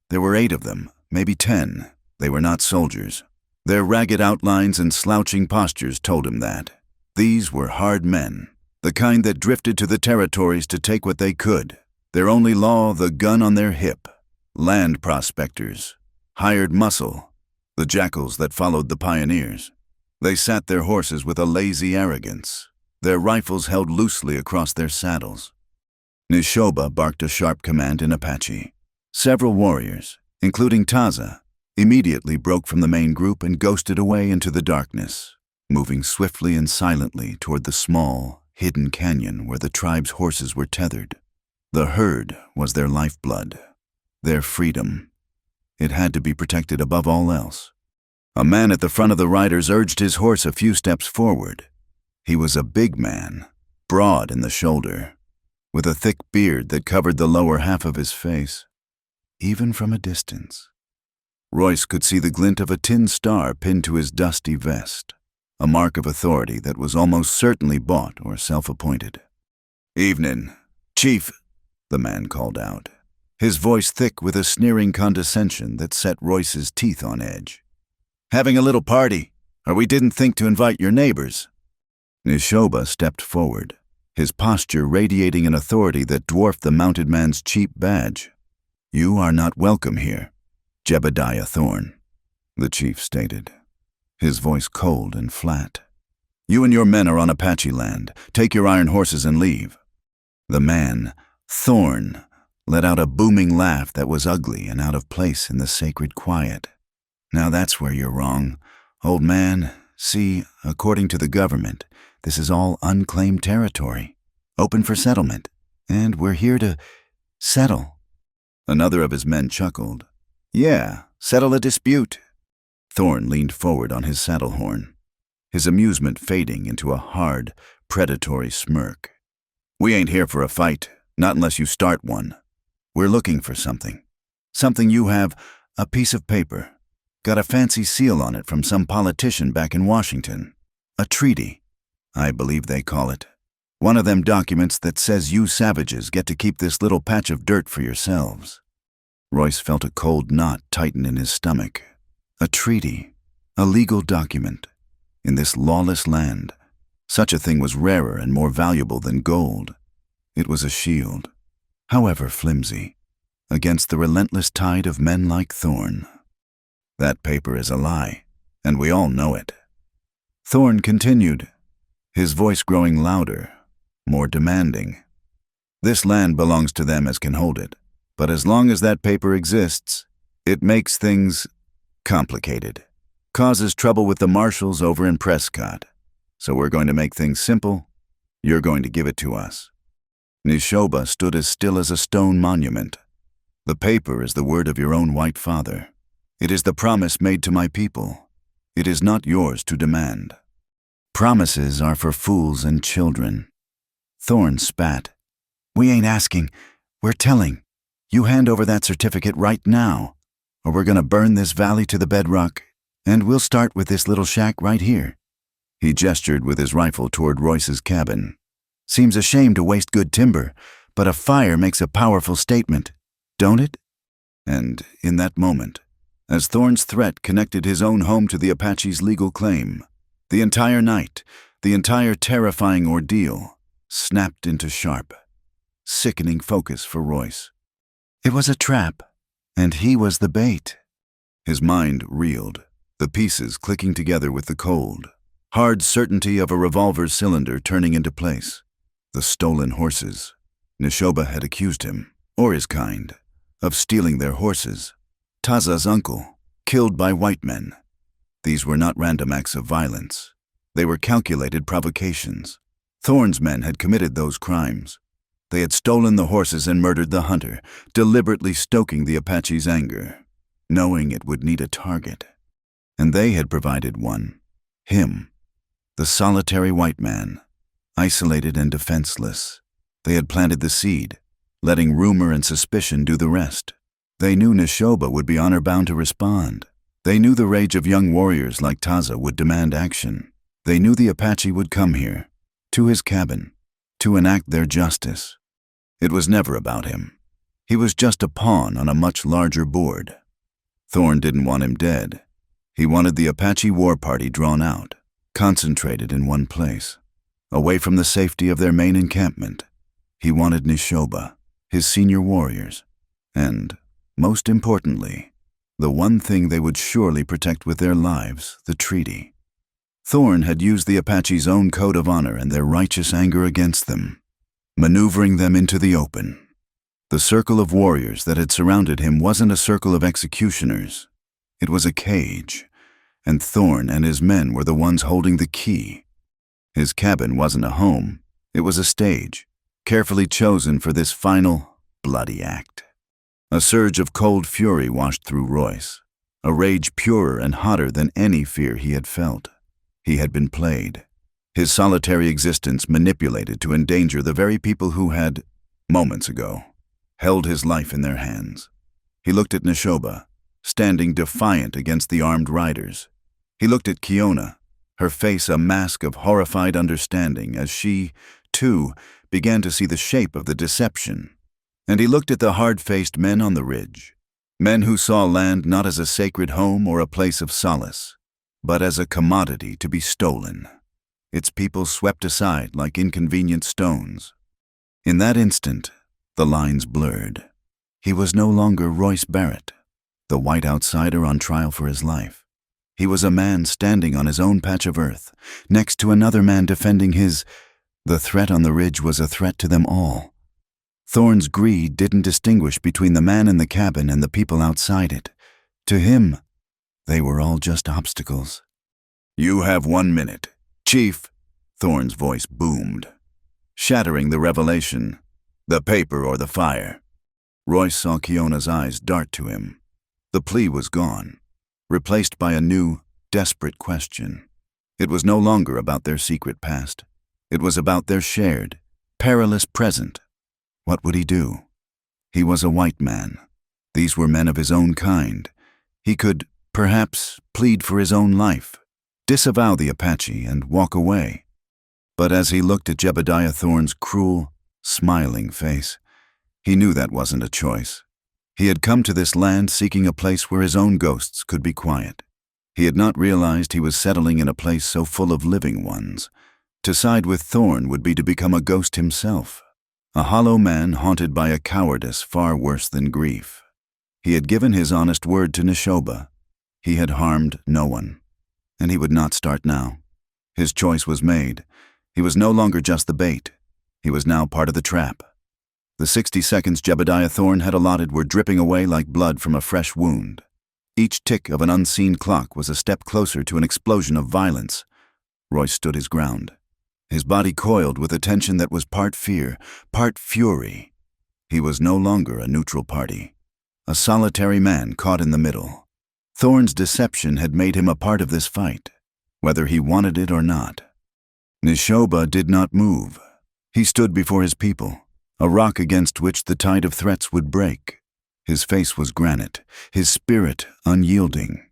There were 8 of them, maybe 10. They were not soldiers. Their ragged outlines and slouching postures told him that. These were hard men, the kind that drifted to the territories to take what they could. Their only law, the gun on their hip. Land prospectors, hired muscle, the jackals that followed the pioneers. They sat their horses with a lazy arrogance, their rifles held loosely across their saddles. Nishoba barked a sharp command in Apache. Several warriors, including Taza, immediately broke from the main group and ghosted away into the darkness, moving swiftly and silently toward the small, hidden canyon where the tribe's horses were tethered. The herd was their lifeblood, their freedom. It had to be protected above all else. A man at the front of the riders urged his horse a few steps forward. He was a big man, broad in the shoulder, with a thick beard that covered the lower half of his face. Even from a distance, Royce could see the glint of a tin star pinned to his dusty vest, a mark of authority that was almost certainly bought or self-appointed. "Evening, Chief," the man called out, his voice thick with a sneering condescension that set Royce's teeth on edge. "Having a little party, or we didn't think to invite your neighbors." Nishoba stepped forward, his posture radiating an authority that dwarfed the mounted man's cheap badge. "You are not welcome here, Jebediah Thorne," the chief stated, his voice cold and flat. "You and your men are on Apache land. Take your iron horses and leave." The man, Thorne, let out a booming laugh that was ugly and out of place in the sacred quiet. "Now that's where you're wrong, old man. See, according to the government, this is all unclaimed territory, open for settlement, and we're here to settle." Another of his men chuckled. "Yeah, settle a dispute." Thorne leaned forward on his saddle horn, his amusement fading into a hard, predatory smirk. "We ain't here for a fight, not unless you start one. We're looking for something. Something you have, a piece of paper. Got a fancy seal on it from some politician back in Washington. A treaty, I believe they call it. One of them documents that says you savages get to keep this little patch of dirt for yourselves." Royce felt a cold knot tighten in his stomach. A treaty, a legal document. In this lawless land, such a thing was rarer and more valuable than gold. It was a shield, however flimsy, against the relentless tide of men like Thorne. "That paper is a lie, and we all know it." Thorne continued, his voice growing louder, more demanding. "This land belongs to them as can hold it, but as long as that paper exists, it makes things complicated, causes trouble with the marshals over in Prescott. So we're going to make things simple. You're going to give it to us." Nishoba stood as still as a stone monument. "The paper is the word of your own white father. It is the promise made to my people. It is not yours to demand. Promises are for fools and children." Thorne spat. "We ain't asking, we're telling. You hand over that certificate right now, or we're gonna burn this valley to the bedrock, and we'll start with this little shack right here." He gestured with his rifle toward Royce's cabin. Seems a shame to waste good timber, but a fire makes a powerful statement, don't it? And in that moment, as Thorn's threat connected his own home to the Apache's legal claim, the entire night, the entire terrifying ordeal, snapped into sharp, sickening focus for Royce. It was a trap, and he was the bait. His mind reeled, the pieces clicking together with the cold, hard certainty of a revolver cylinder turning into place. The stolen horses. Neshoba had accused him, or his kind, of stealing their horses. Taza's uncle, killed by white men. These were not random acts of violence. They were calculated provocations. Thorn's men had committed those crimes. They had stolen the horses and murdered the hunter, deliberately stoking the Apache's anger, knowing it would need a target. And they had provided one. Him. The solitary white man, isolated and defenseless. They had planted the seed, letting rumor and suspicion do the rest. They knew Neshoba would be honor-bound to respond. They knew the rage of young warriors like Taza would demand action. They knew the Apache would come here, to his cabin, to enact their justice. It was never about him. He was just a pawn on a much larger board. Thorn didn't want him dead. He wanted the Apache war party drawn out, concentrated in one place, away from the safety of their main encampment. He wanted Neshoba, his senior warriors, and, most importantly, the one thing they would surely protect with their lives, the treaty. Thorn had used the Apache's own code of honor and their righteous anger against them, maneuvering them into the open. The circle of warriors that had surrounded him wasn't a circle of executioners. It was a cage, and Thorn and his men were the ones holding the key. His cabin wasn't a home, it was a stage, carefully chosen for this final, bloody act. A surge of cold fury washed through Royce, a rage purer and hotter than any fear he had felt. He had been played, his solitary existence manipulated to endanger the very people who had, moments ago, held his life in their hands. He looked at Neshoba, standing defiant against the armed riders. He looked at Kiona, her face a mask of horrified understanding as she, too, began to see the shape of the deception. And he looked at the hard-faced men on the ridge, men who saw land not as a sacred home or a place of solace, but as a commodity to be stolen, its people swept aside like inconvenient stones. In that instant, the lines blurred. He was no longer Royce Barrett, the white outsider on trial for his life. He was a man standing on his own patch of earth, next to another man defending his. The threat on the ridge was a threat to them all. Thorn's greed didn't distinguish between the man in the cabin and the people outside it. To him, they were all just obstacles. "You have 1 minute. Chief," Thorn's voice boomed, shattering the revelation. "The paper or the fire." Royce saw Kiona's eyes dart to him. The plea was gone, replaced by a new, desperate question. It was no longer about their secret past. It was about their shared, perilous present. What would he do? He was a white man. These were men of his own kind. He could, perhaps, plead for his own life, disavow the Apache, and walk away. But as he looked at Jebediah Thorn's cruel, smiling face, he knew that wasn't a choice. He had come to this land seeking a place where his own ghosts could be quiet. He had not realized he was settling in a place so full of living ones. To side with Thorn would be to become a ghost himself, a hollow man haunted by a cowardice far worse than grief. He had given his honest word to Neshoba. He had harmed no one, and he would not start now. His choice was made. He was no longer just the bait. He was now part of the trap. The 60 seconds Jebediah Thorn had allotted were dripping away like blood from a fresh wound. Each tick of an unseen clock was a step closer to an explosion of violence. Royce stood his ground, his body coiled with a tension that was part fear, part fury. He was no longer a neutral party, a solitary man caught in the middle. Thorn's deception had made him a part of this fight, whether he wanted it or not. Neshoba did not move. He stood before his people, a rock against which the tide of threats would break. His face was granite, his spirit unyielding.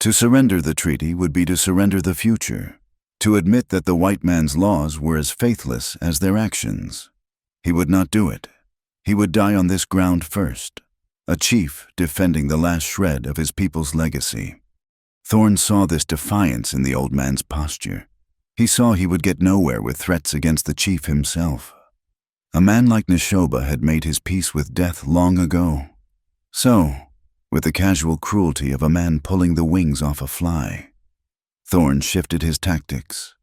To surrender the treaty would be to surrender the future, to admit that the white man's laws were as faithless as their actions. He would not do it. He would die on this ground first, a chief defending the last shred of his people's legacy. Thorn saw this defiance in the old man's posture. He saw he would get nowhere with threats against the chief himself. A man like Neshoba had made his peace with death long ago. So, with the casual cruelty of a man pulling the wings off a fly, Thorn shifted his tactics.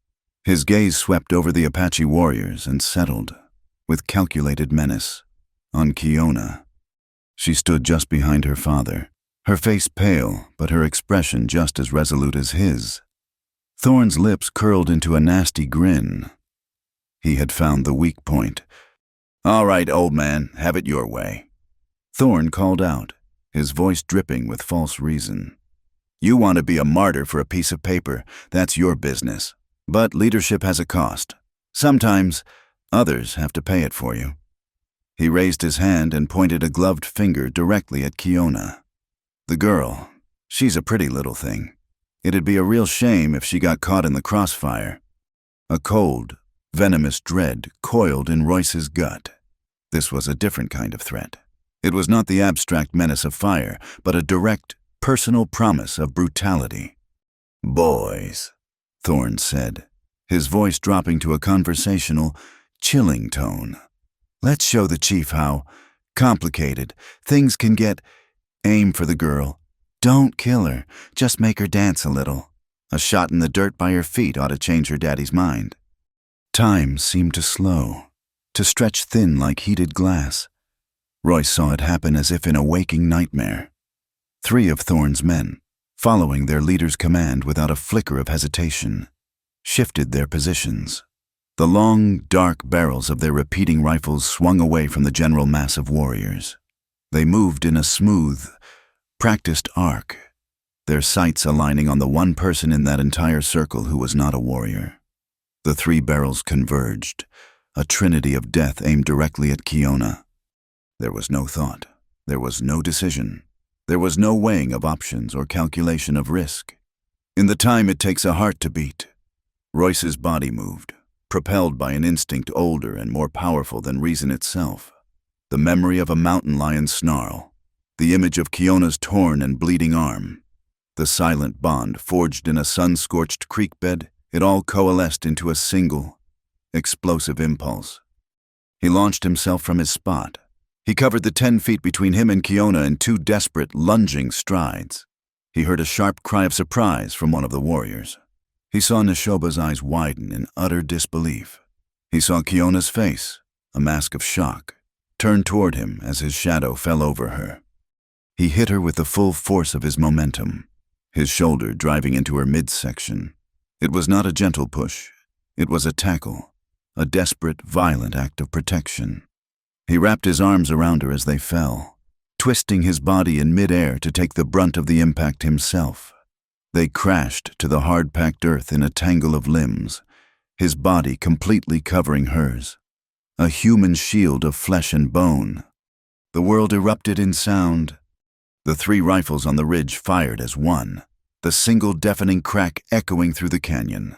His gaze swept over the Apache warriors and settled, with calculated menace, on Kiona. She stood just behind her father, her face pale, but her expression just as resolute as his. Thorn's lips curled into a nasty grin. He had found the weak point. "All right, old man, have it your way." Thorn called out, his voice dripping with false reason. "You want to be a martyr for a piece of paper, that's your business. But leadership has a cost. Sometimes, others have to pay it for you." He raised his hand and pointed a gloved finger directly at Kiona. "The girl, she's a pretty little thing. It'd be a real shame if she got caught in the crossfire." A cold, venomous dread coiled in Royce's gut. This was a different kind of threat. It was not the abstract menace of fire, but a direct, personal promise of brutality. "Boys," Thorn said, his voice dropping to a conversational, chilling tone. "Let's show the chief how complicated things can get. Aim for the girl. Don't kill her, just make her dance a little. A shot in the dirt by her feet ought to change her daddy's mind." Time seemed to slow, to stretch thin like heated glass. Royce saw it happen as if in a waking nightmare. 3 of Thorn's men, following their leader's command without a flicker of hesitation, shifted their positions. The long, dark barrels of their repeating rifles swung away from the general mass of warriors. They moved in a smooth, practiced arc, their sights aligning on the one person in that entire circle who was not a warrior. The 3 barrels converged, a trinity of death aimed directly at Kiona. There was no thought. There was no decision. There was no weighing of options or calculation of risk. In the time it takes a heart to beat, Royce's body moved, propelled by an instinct older and more powerful than reason itself. The memory of a mountain lion's snarl, the image of Kiona's torn and bleeding arm, the silent bond forged in a sun-scorched creek bed, it all coalesced into a single, explosive impulse. He launched himself from his spot. He covered the 10 feet between him and Kiona in 2 desperate, lunging strides. He heard a sharp cry of surprise from one of the warriors. He saw Neshoba's eyes widen in utter disbelief. He saw Kiona's face, a mask of shock, turn toward him as his shadow fell over her. He hit her with the full force of his momentum, his shoulder driving into her midsection. It was not a gentle push. It was a tackle, a desperate, violent act of protection. He wrapped his arms around her as they fell, twisting his body in midair to take the brunt of the impact himself. They crashed to the hard-packed earth in a tangle of limbs, his body completely covering hers, a human shield of flesh and bone. The world erupted in sound. The 3 rifles on the ridge fired as one, the single deafening crack echoing through the canyon.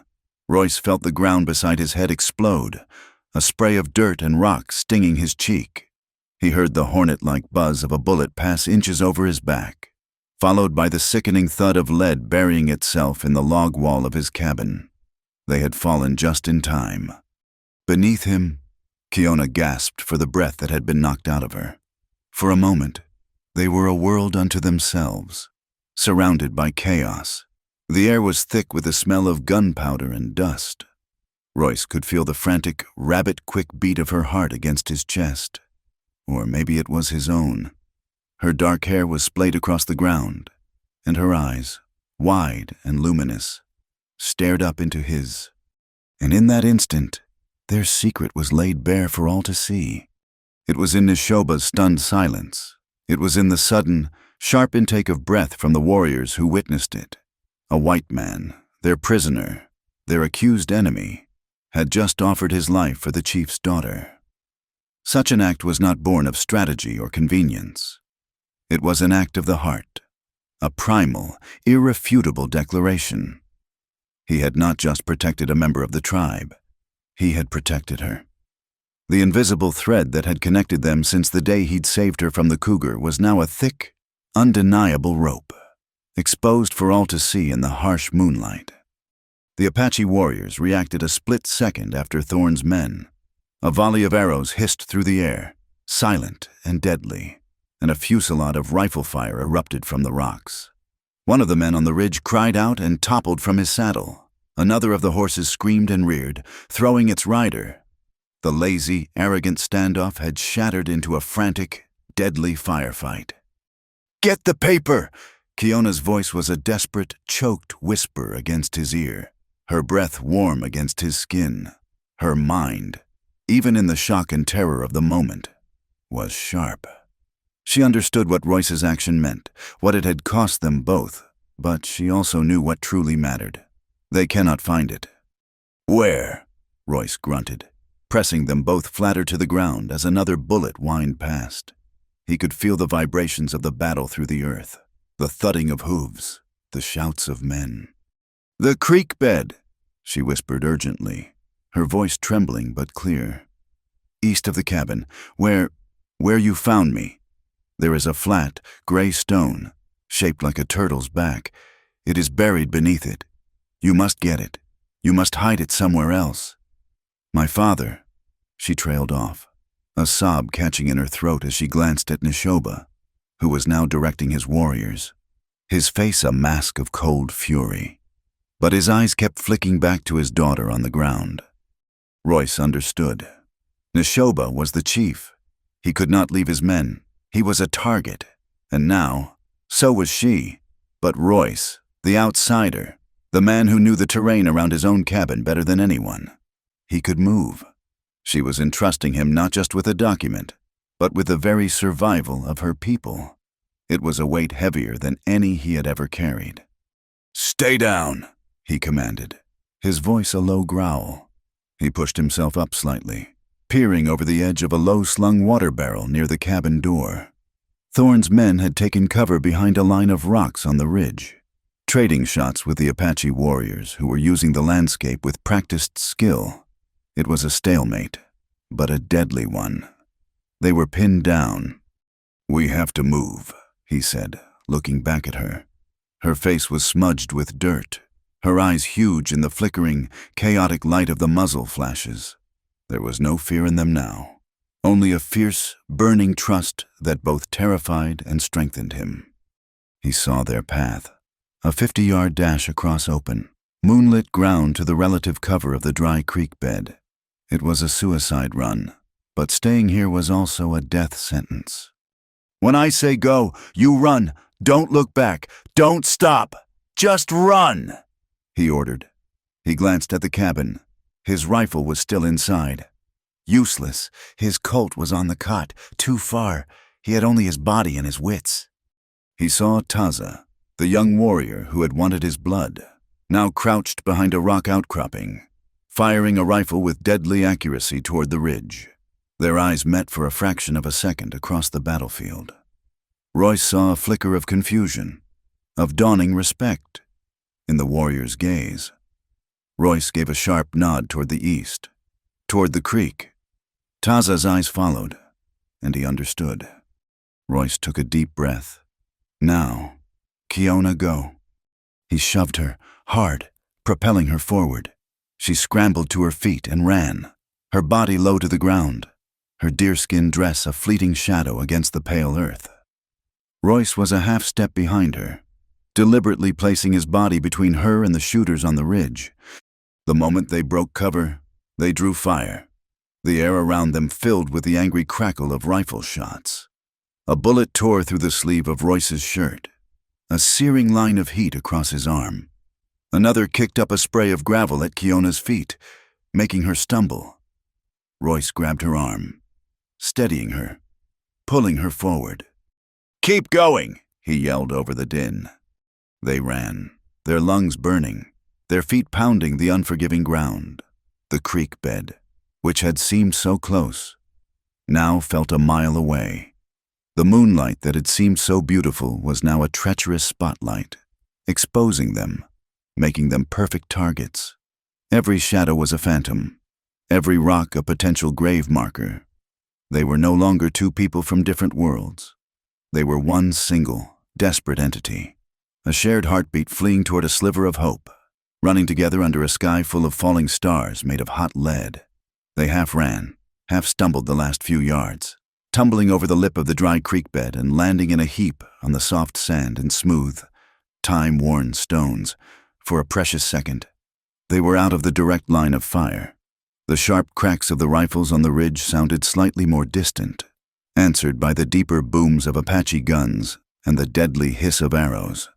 Royce felt the ground beside his head explode, a spray of dirt and rock stinging his cheek. He heard the hornet-like buzz of a bullet pass inches over his back, followed by the sickening thud of lead burying itself in the log wall of his cabin. They had fallen just in time. Beneath him, Kiona gasped for the breath that had been knocked out of her. For a moment, they were a world unto themselves, surrounded by chaos. The air was thick with the smell of gunpowder and dust. Royce could feel the frantic, rabbit-quick beat of her heart against his chest. Or maybe it was his own. Her dark hair was splayed across the ground, and her eyes, wide and luminous, stared up into his. And in that instant, their secret was laid bare for all to see. It was in Neshoba's stunned silence. It was in the sudden, sharp intake of breath from the warriors who witnessed it. A white man, their prisoner, their accused enemy, had just offered his life for the chief's daughter. Such an act was not born of strategy or convenience. It was an act of the heart, a primal, irrefutable declaration. He had not just protected a member of the tribe. He had protected her. The invisible thread that had connected them since the day he'd saved her from the cougar was now a thick, undeniable rope, exposed for all to see in the harsh moonlight. The Apache warriors reacted a split second after Thorne's men. A volley of arrows hissed through the air, silent and deadly, and a fusillade of rifle fire erupted from the rocks. One of the men on the ridge cried out and toppled from his saddle. Another of the horses screamed and reared, throwing its rider. The lazy, arrogant standoff had shattered into a frantic, deadly firefight. "Get the paper!" Kiona's voice was a desperate, choked whisper against his ear, her breath warm against his skin. Her mind, even in the shock and terror of the moment, was sharp. She understood what Royce's action meant, what it had cost them both, but she also knew what truly mattered. They cannot find it. "Where?" Royce grunted, pressing them both flatter to the ground as another bullet whined past. He could feel the vibrations of the battle through the earth, the thudding of hooves, the shouts of men. "The creek bed," she whispered urgently, her voice trembling but clear. "East of the cabin, where you found me. There is a flat, gray stone, shaped like a turtle's back. It is buried beneath it. You must get it. You must hide it somewhere else. My father," she trailed off, a sob catching in her throat as she glanced at Neshoba, who was now directing his warriors, his face a mask of cold fury. But his eyes kept flicking back to his daughter on the ground. Royce understood. Neshoba was the chief. He could not leave his men. He was a target. And now, so was she. But Royce, the outsider, the man who knew the terrain around his own cabin better than anyone. He could move. She was entrusting him not just with a document, but with the very survival of her people. It was a weight heavier than any he had ever carried. "Stay down," he commanded, his voice a low growl. He pushed himself up slightly, peering over the edge of a low-slung water barrel near the cabin door. Thorne's men had taken cover behind a line of rocks on the ridge, trading shots with the Apache warriors who were using the landscape with practiced skill. It was a stalemate, but a deadly one. They were pinned down. "We have to move," he said, looking back at her. Her face was smudged with dirt, her eyes huge in the flickering, chaotic light of the muzzle flashes. There was no fear in them now, only a fierce, burning trust that both terrified and strengthened him. He saw their path, a 50-yard dash across open, moonlit ground to the relative cover of the dry creek bed. It was a suicide run, but staying here was also a death sentence. "When I say go, you run. Don't look back. Don't stop. Just run," he ordered. He glanced at the cabin. His rifle was still inside. Useless. His Colt was on the cot, too far. He had only his body and his wits. He saw Taza, the young warrior who had wanted his blood, now crouched behind a rock outcropping, firing a rifle with deadly accuracy toward the ridge. Their eyes met for a fraction of a second across the battlefield. Royce saw a flicker of confusion, of dawning respect, in the warrior's gaze. Royce gave a sharp nod toward the east, toward the creek. Taza's eyes followed, and he understood. Royce took a deep breath. "Now, Kiona, go." He shoved her, hard, propelling her forward. She scrambled to her feet and ran, her body low to the ground, her deerskin dress a fleeting shadow against the pale earth. Royce was a half step behind her, deliberately placing his body between her and the shooters on the ridge. The moment they broke cover, they drew fire, the air around them filled with the angry crackle of rifle shots. A bullet tore through the sleeve of Royce's shirt, a searing line of heat across his arm. Another kicked up a spray of gravel at Kiona's feet, making her stumble. Royce grabbed her arm, steadying her, pulling her forward. "Keep going," he yelled over the din. They ran, their lungs burning, their feet pounding the unforgiving ground. The creek bed, which had seemed so close, now felt a mile away. The moonlight that had seemed so beautiful was now a treacherous spotlight, exposing them, making them perfect targets. Every shadow was a phantom, every rock a potential grave marker. They were no longer two people from different worlds. They were one single, desperate entity, a shared heartbeat fleeing toward a sliver of hope, running together under a sky full of falling stars made of hot lead. They half ran, half stumbled the last few yards, tumbling over the lip of the dry creek bed and landing in a heap on the soft sand and smooth, time-worn stones. For a precious second, they were out of the direct line of fire. The sharp cracks of the rifles on the ridge sounded slightly more distant, answered by the deeper booms of Apache guns and the deadly hiss of arrows.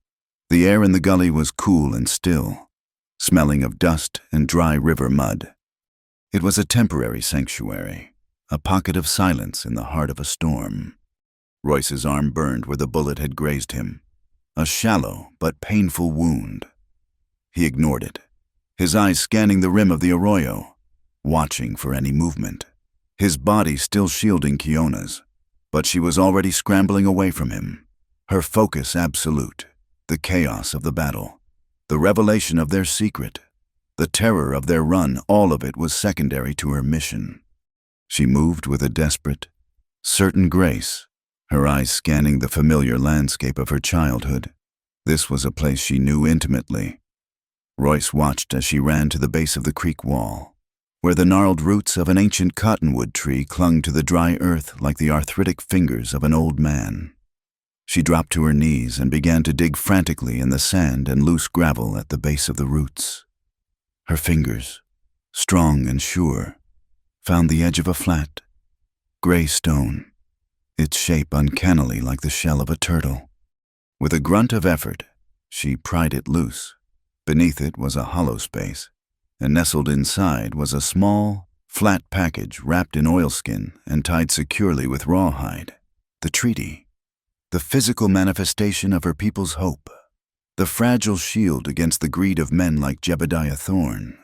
The air in the gully was cool and still, smelling of dust and dry river mud. It was a temporary sanctuary, a pocket of silence in the heart of a storm. Royce's arm burned where the bullet had grazed him, a shallow but painful wound. He ignored it, his eyes scanning the rim of the arroyo, watching for any movement. His body still shielding Kiona's, but she was already scrambling away from him, her focus absolute, the chaos of the battle, the revelation of their secret, the terror of their run, all of it was secondary to her mission. She moved with a desperate, certain grace, her eyes scanning the familiar landscape of her childhood. This was a place she knew intimately. Royce watched as she ran to the base of the creek wall, where the gnarled roots of an ancient cottonwood tree clung to the dry earth like the arthritic fingers of an old man. She dropped to her knees and began to dig frantically in the sand and loose gravel at the base of the roots. Her fingers, strong and sure, found the edge of a flat, gray stone, its shape uncannily like the shell of a turtle. With a grunt of effort, she pried it loose. Beneath it was a hollow space, and nestled inside was a small, flat package wrapped in oilskin and tied securely with rawhide. The treaty, the physical manifestation of her people's hope, the fragile shield against the greed of men like Jebediah Thorne.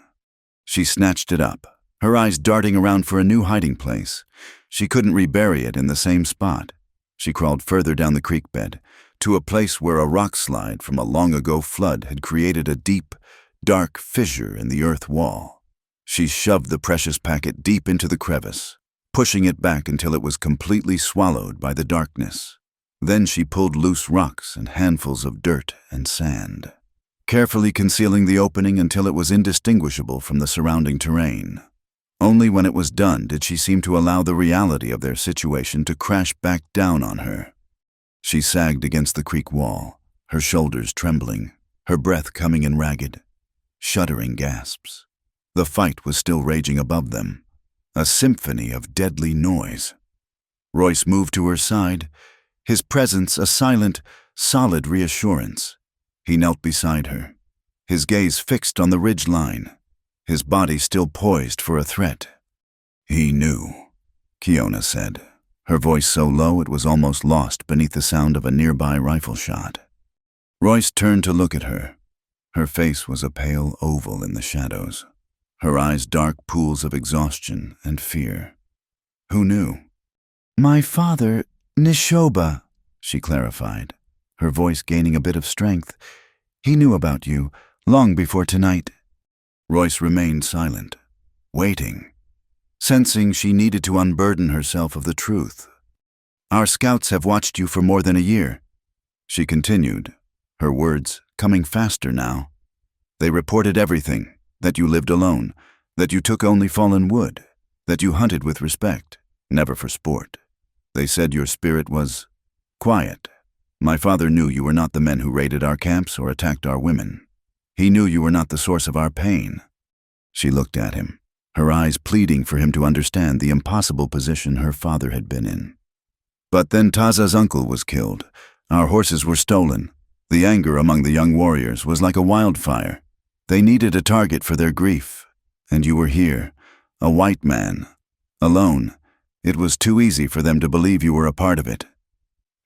She snatched it up, her eyes darting around for a new hiding place. She couldn't rebury it in the same spot. She crawled further down the creek bed, to a place where a rock slide from a long-ago flood had created a deep, dark fissure in the earth wall. She shoved the precious packet deep into the crevice, pushing it back until it was completely swallowed by the darkness. Then she pulled loose rocks and handfuls of dirt and sand, carefully concealing the opening until it was indistinguishable from the surrounding terrain. Only when it was done did she seem to allow the reality of their situation to crash back down on her. She sagged against the creek wall, her shoulders trembling, her breath coming in ragged, shuddering gasps. The fight was still raging above them, a symphony of deadly noise. Royce moved to her side, his presence a silent, solid reassurance. He knelt beside her, his gaze fixed on the ridge line, his body still poised for a threat. "He knew," Kiona said, her voice so low it was almost lost beneath the sound of a nearby rifle shot. Royce turned to look at her. Her face was a pale oval in the shadows, her eyes dark pools of exhaustion and fear. Who knew? "My father, Nishoba," she clarified, her voice gaining a bit of strength. "He knew about you long before tonight." Royce remained silent, waiting, sensing she needed to unburden herself of the truth. "Our scouts have watched you for more than a year," she continued, her words coming faster now. "They reported everything, that you lived alone, that you took only fallen wood, that you hunted with respect, never for sport. They said your spirit was quiet. My father knew you were not the men who raided our camps or attacked our women. He knew you were not the source of our pain." She looked at him, her eyes pleading for him to understand the impossible position her father had been in. "But then Taza's uncle was killed. Our horses were stolen. The anger among the young warriors was like a wildfire. They needed a target for their grief. And you were here, a white man, alone. It was too easy for them to believe you were a part of it.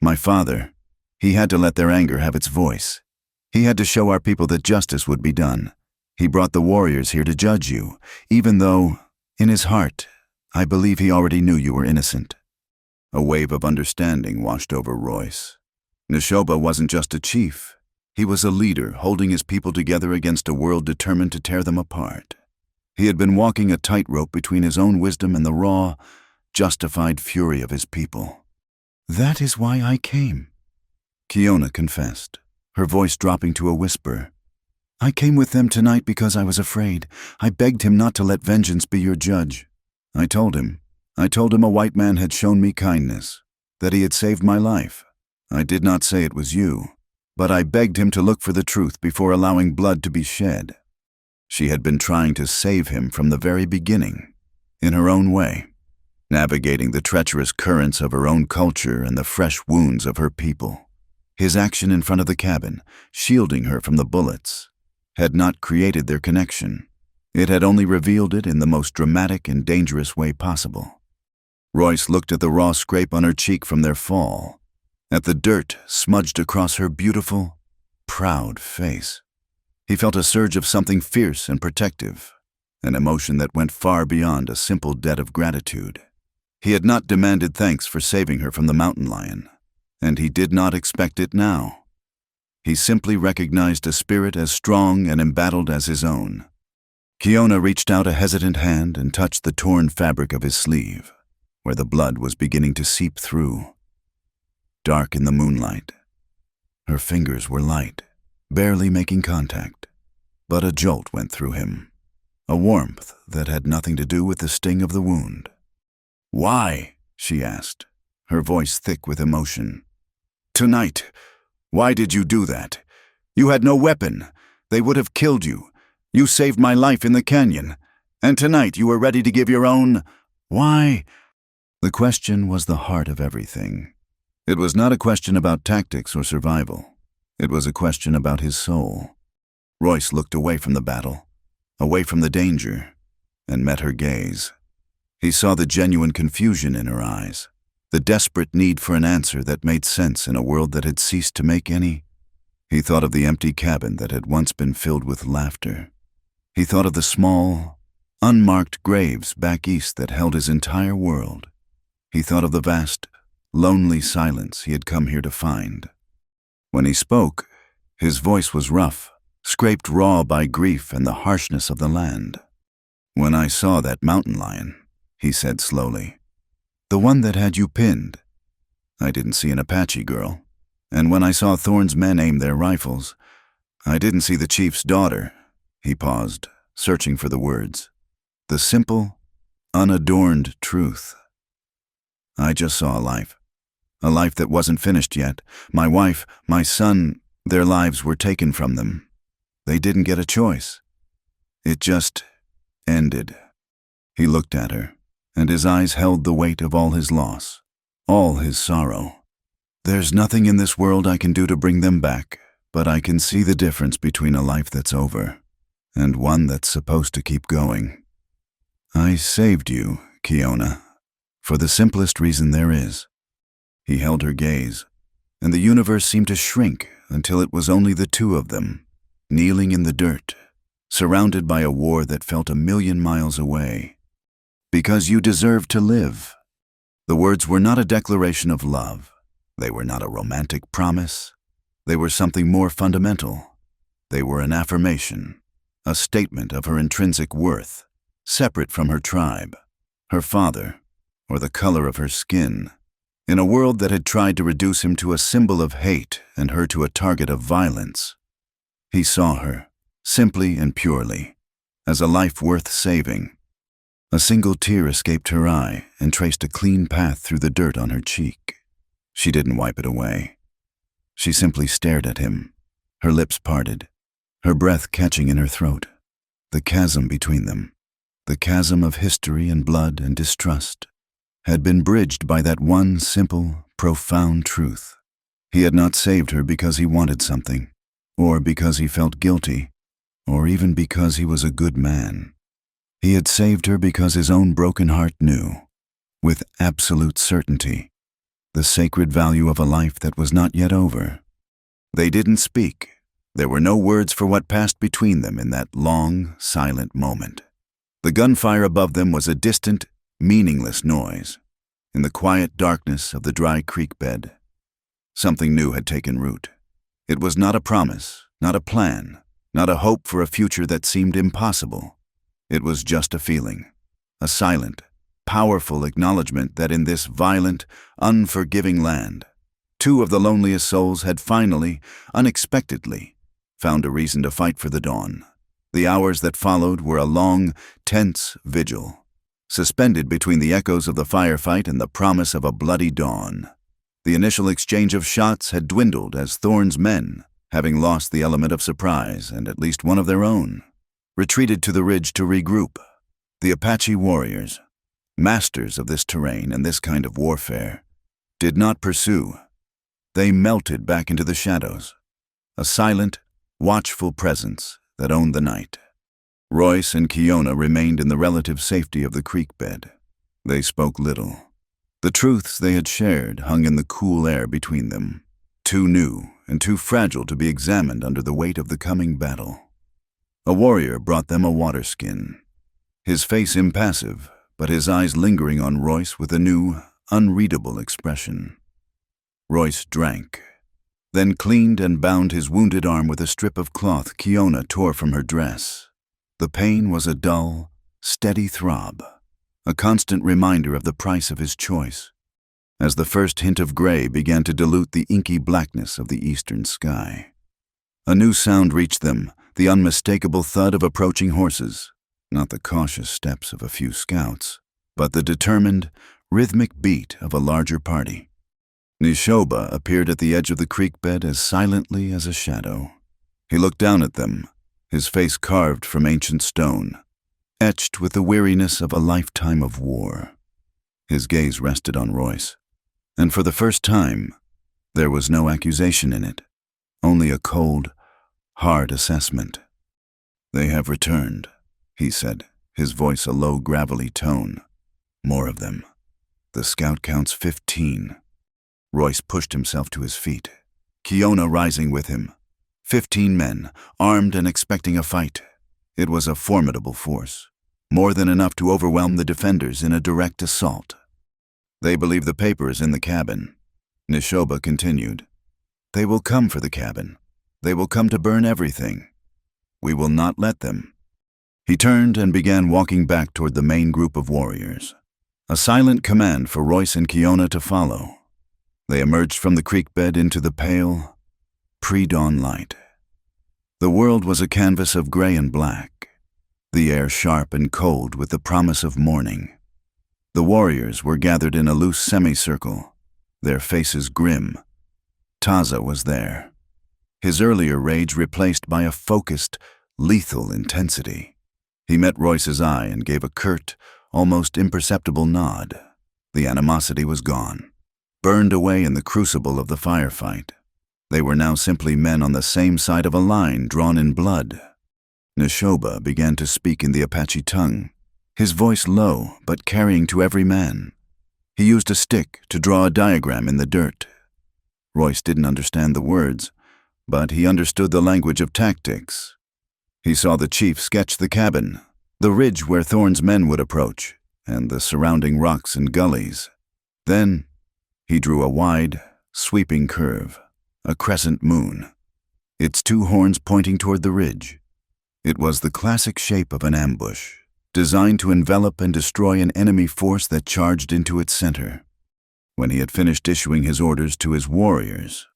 My father, he had to let their anger have its voice. He had to show our people that justice would be done. He brought the warriors here to judge you, even though, in his heart, I believe he already knew you were innocent." A wave of understanding washed over Royce. Nishoba wasn't just a chief. He was a leader holding his people together against a world determined to tear them apart. He had been walking a tightrope between his own wisdom and the raw, justified fury of his people. "That is why I came," Kiona confessed, her voice dropping to a whisper. "I came with them tonight because I was afraid. I begged him not to let vengeance be your judge. I told him a white man had shown me kindness, that he had saved my life. I did not say it was you, but I begged him to look for the truth before allowing blood to be shed." She had been trying to save him from the very beginning, in her own way, navigating the treacherous currents of her own culture and the fresh wounds of her people. His action in front of the cabin, shielding her from the bullets, had not created their connection. It had only revealed it in the most dramatic and dangerous way possible. Royce looked at the raw scrape on her cheek from their fall, at the dirt smudged across her beautiful, proud face. He felt a surge of something fierce and protective, an emotion that went far beyond a simple debt of gratitude. He had not demanded thanks for saving her from the mountain lion, and he did not expect it now. He simply recognized a spirit as strong and embattled as his own. Kiona reached out a hesitant hand and touched the torn fabric of his sleeve, where the blood was beginning to seep through. Dark in the moonlight, her fingers were light, barely making contact, but a jolt went through him, a warmth that had nothing to do with the sting of the wound. "Why?" she asked, her voice thick with emotion. "Tonight, why did you do that? You had no weapon. They would have killed you. You saved my life in the canyon. And tonight you were ready to give your own... Why?" The question was the heart of everything. It was not a question about tactics or survival. It was a question about his soul. Royce looked away from the battle, away from the danger, and met her gaze. He saw the genuine confusion in her eyes, the desperate need for an answer that made sense in a world that had ceased to make any. He thought of the empty cabin that had once been filled with laughter. He thought of the small, unmarked graves back east that held his entire world. He thought of the vast, lonely silence he had come here to find. When he spoke, his voice was rough, scraped raw by grief and the harshness of the land. "When I saw that mountain lion," he said slowly, "the one that had you pinned, I didn't see an Apache girl. And when I saw Thorne's men aim their rifles, I didn't see the chief's daughter." He paused, searching for the words. The simple, unadorned truth. "I just saw a life that wasn't finished yet. My wife, my son, their lives were taken from them. They didn't get a choice. It just ended." He looked at her, and his eyes held the weight of all his loss, all his sorrow. "There's nothing in this world I can do to bring them back, but I can see the difference between a life that's over and one that's supposed to keep going. I saved you, Kiona, for the simplest reason there is." He held her gaze, and the universe seemed to shrink until it was only the two of them, kneeling in the dirt, surrounded by a war that felt 1,000,000 miles away. "Because you deserve to live." The words were not a declaration of love. They were not a romantic promise. They were something more fundamental. They were an affirmation, a statement of her intrinsic worth, separate from her tribe, her father, or the color of her skin. In a world that had tried to reduce him to a symbol of hate and her to a target of violence, he saw her, simply and purely, as a life worth saving. A single tear escaped her eye and traced a clean path through the dirt on her cheek. She didn't wipe it away. She simply stared at him, her lips parted, her breath catching in her throat. The chasm between them, the chasm of history and blood and distrust, had been bridged by that one simple, profound truth. He had not saved her because he wanted something, or because he felt guilty, or even because he was a good man. He had saved her because his own broken heart knew, with absolute certainty, the sacred value of a life that was not yet over. They didn't speak. There were no words for what passed between them in that long, silent moment. The gunfire above them was a distant, meaningless noise. In the quiet darkness of the dry creek bed, something new had taken root. It was not a promise, not a plan, not a hope for a future that seemed impossible. It was just a feeling, a silent, powerful acknowledgement that in this violent, unforgiving land, two of the loneliest souls had finally, unexpectedly, found a reason to fight for the dawn. The hours that followed were a long, tense vigil, suspended between the echoes of the firefight and the promise of a bloody dawn. The initial exchange of shots had dwindled as Thorne's men, having lost the element of surprise and at least one of their own, retreated to the ridge to regroup. The Apache warriors, masters of this terrain and this kind of warfare, did not pursue. They melted back into the shadows, a silent, watchful presence that owned the night. Royce and Kiona remained in the relative safety of the creek bed. They spoke little. The truths they had shared hung in the cool air between them, too new and too fragile to be examined under the weight of the coming battle. A warrior brought them a water skin, his face impassive, but his eyes lingering on Royce with a new, unreadable expression. Royce drank, then cleaned and bound his wounded arm with a strip of cloth Kiona tore from her dress. The pain was a dull, steady throb, a constant reminder of the price of his choice, as the first hint of gray began to dilute the inky blackness of the eastern sky. A new sound reached them, the unmistakable thud of approaching horses, not the cautious steps of a few scouts, but the determined, rhythmic beat of a larger party. Nishoba appeared at the edge of the creek bed as silently as a shadow. He looked down at them, his face carved from ancient stone, etched with the weariness of a lifetime of war. His gaze rested on Royce, and for the first time, there was no accusation in it, only a cold, hard assessment. "They have returned," he said, his voice a low, gravelly tone. "More of them. The scout counts 15. Royce pushed himself to his feet, Kiona rising with him. 15 men, armed and expecting a fight. It was a formidable force, more than enough to overwhelm the defenders in a direct assault. "They believe the paper is in the cabin," Nishoba continued. "They will come for the cabin. They will come to burn everything. We will not let them." He turned and began walking back toward the main group of warriors, a silent command for Royce and Kiona to follow. They emerged from the creek bed into the pale, pre-dawn light. The world was a canvas of gray and black, the air sharp and cold with the promise of morning. The warriors were gathered in a loose semicircle, their faces grim. Taza was there, his earlier rage replaced by a focused, lethal intensity. He met Royce's eye and gave a curt, almost imperceptible nod. The animosity was gone, burned away in the crucible of the firefight. They were now simply men on the same side of a line drawn in blood. Nishoba began to speak in the Apache tongue, his voice low but carrying to every man. He used a stick to draw a diagram in the dirt. Royce didn't understand the words, but he understood the language of tactics. He saw the chief sketch the cabin, the ridge where Thorne's men would approach, and the surrounding rocks and gullies. Then he drew a wide, sweeping curve, a crescent moon, its two horns pointing toward the ridge. It was the classic shape of an ambush, designed to envelop and destroy an enemy force that charged into its center. When he had finished issuing his orders to his warriors,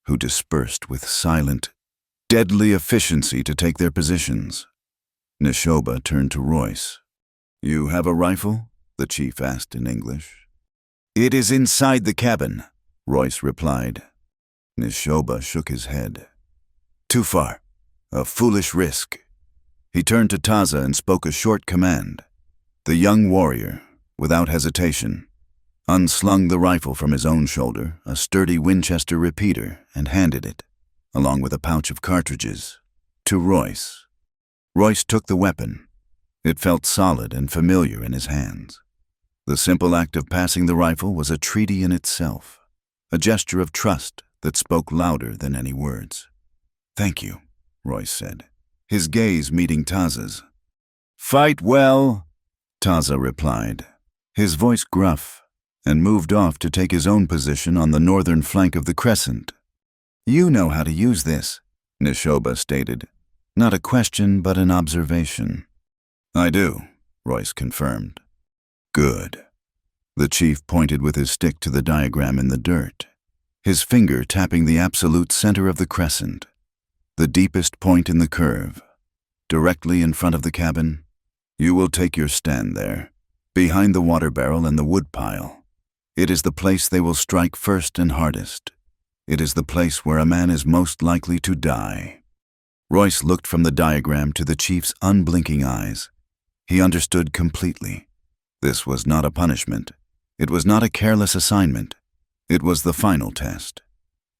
who dispersed with silent, deadly efficiency to take their positions, Nishoba turned to Royce. "You have a rifle?" the chief asked in English. "It is inside the cabin," Royce replied. Nishoba shook his head. "Too far. A foolish risk." He turned to Taza and spoke a short command. The young warrior, without hesitation, unslung the rifle from his own shoulder, a sturdy Winchester repeater, and handed it, along with a pouch of cartridges, to Royce. Royce took the weapon. It felt solid and familiar in his hands. The simple act of passing the rifle was a treaty in itself, a gesture of trust that spoke louder than any words. "Thank you," Royce said, his gaze meeting Taza's. "Fight well," Taza replied, his voice gruff, and moved off to take his own position on the northern flank of the crescent. You know how to use this, Neshoba stated. Not a question, but an observation. I do, Royce confirmed. Good. The chief pointed with his stick to the diagram in the dirt, his finger tapping the absolute center of the crescent, the deepest point in the curve, directly in front of the cabin. You will take your stand there, behind the water barrel and the wood pile. It is the place they will strike first and hardest. It is the place where a man is most likely to die. Royce looked from the diagram to the chief's unblinking eyes. He understood completely. This was not a punishment. It was not a careless assignment. It was the final test.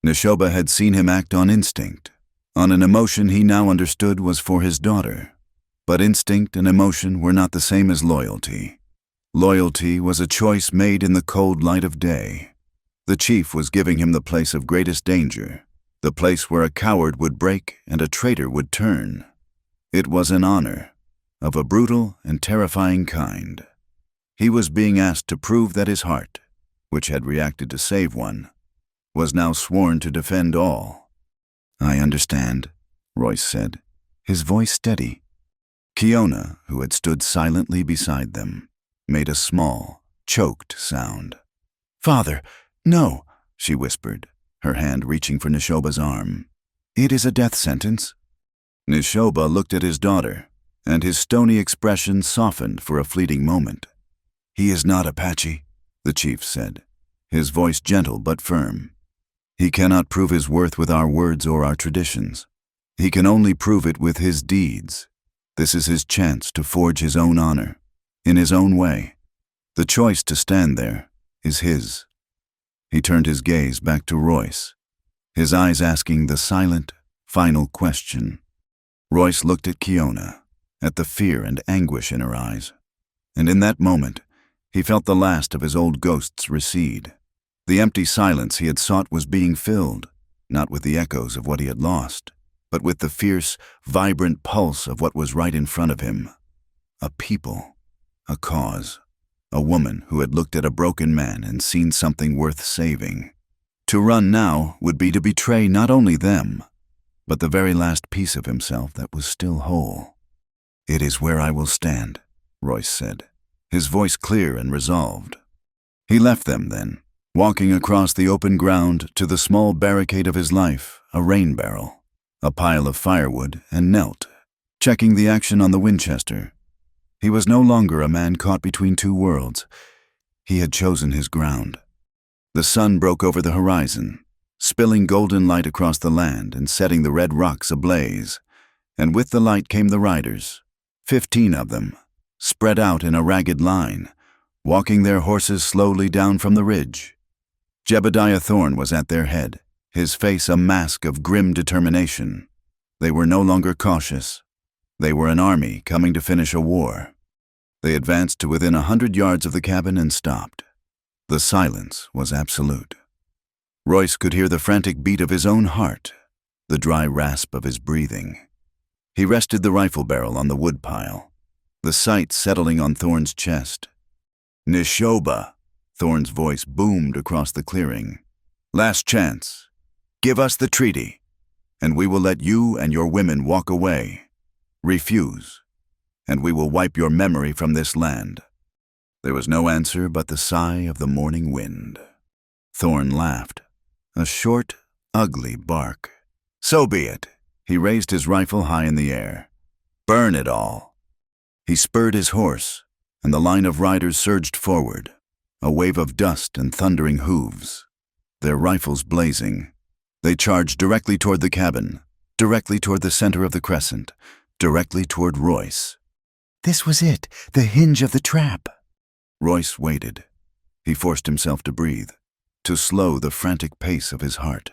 Neshoba had seen him act on instinct, on an emotion he now understood was for his daughter. But instinct and emotion were not the same as loyalty. Loyalty was a choice made in the cold light of day. The chief was giving him the place of greatest danger, the place where a coward would break and a traitor would turn. It was an honor, of a brutal and terrifying kind. He was being asked to prove that his heart, which had reacted to save one, was now sworn to defend all. I understand, Royce said, his voice steady. Kiona, who had stood silently beside them, made a small, choked sound. Father, no, she whispered, her hand reaching for Neshoba's arm. It is a death sentence. Neshoba looked at his daughter, and his stony expression softened for a fleeting moment. He is not Apache, the chief said, his voice gentle but firm. He cannot prove his worth with our words or our traditions. He can only prove it with his deeds. This is his chance to forge his own honor, in his own way. The choice to stand there is his. He turned his gaze back to Royce, his eyes asking the silent, final question. Royce looked at Kiona, at the fear and anguish in her eyes, and in that moment, he felt the last of his old ghosts recede. The empty silence he had sought was being filled, not with the echoes of what he had lost, but with the fierce, vibrant pulse of what was right in front of him. A people, a cause, a woman who had looked at a broken man and seen something worth saving. To run now would be to betray not only them, but the very last piece of himself that was still whole. It is where I will stand, Royce said, his voice clear and resolved. He left them then, walking across the open ground to the small barricade of his life, a rain barrel, a pile of firewood, and knelt, checking the action on the Winchester. He was no longer a man caught between two worlds. He had chosen his ground. The sun broke over the horizon, spilling golden light across the land and setting the red rocks ablaze. And with the light came the riders, 15 of them, spread out in a ragged line, walking their horses slowly down from the ridge. Jebediah Thorne was at their head, his face a mask of grim determination. They were no longer cautious. They were an army coming to finish a war. They advanced to within 100 yards of the cabin and stopped. The silence was absolute. Royce could hear the frantic beat of his own heart, the dry rasp of his breathing. He rested the rifle barrel on the wood pile, the sight settling on Thorne's chest. Neshoba, Thorne's voice boomed across the clearing. Last chance. Give us the treaty, and we will let you and your women walk away. Refuse, and we will wipe your memory from this land. There was no answer but the sigh of the morning wind. Thorne laughed, a short, ugly bark. So be it. He raised his rifle high in the air. Burn it all. He spurred his horse, and the line of riders surged forward, a wave of dust and thundering hooves. Their rifles blazing, they charged directly toward the cabin, directly toward the center of the crescent, directly toward Royce. This was it, the hinge of the trap. Royce waited. He forced himself to breathe, to slow the frantic pace of his heart.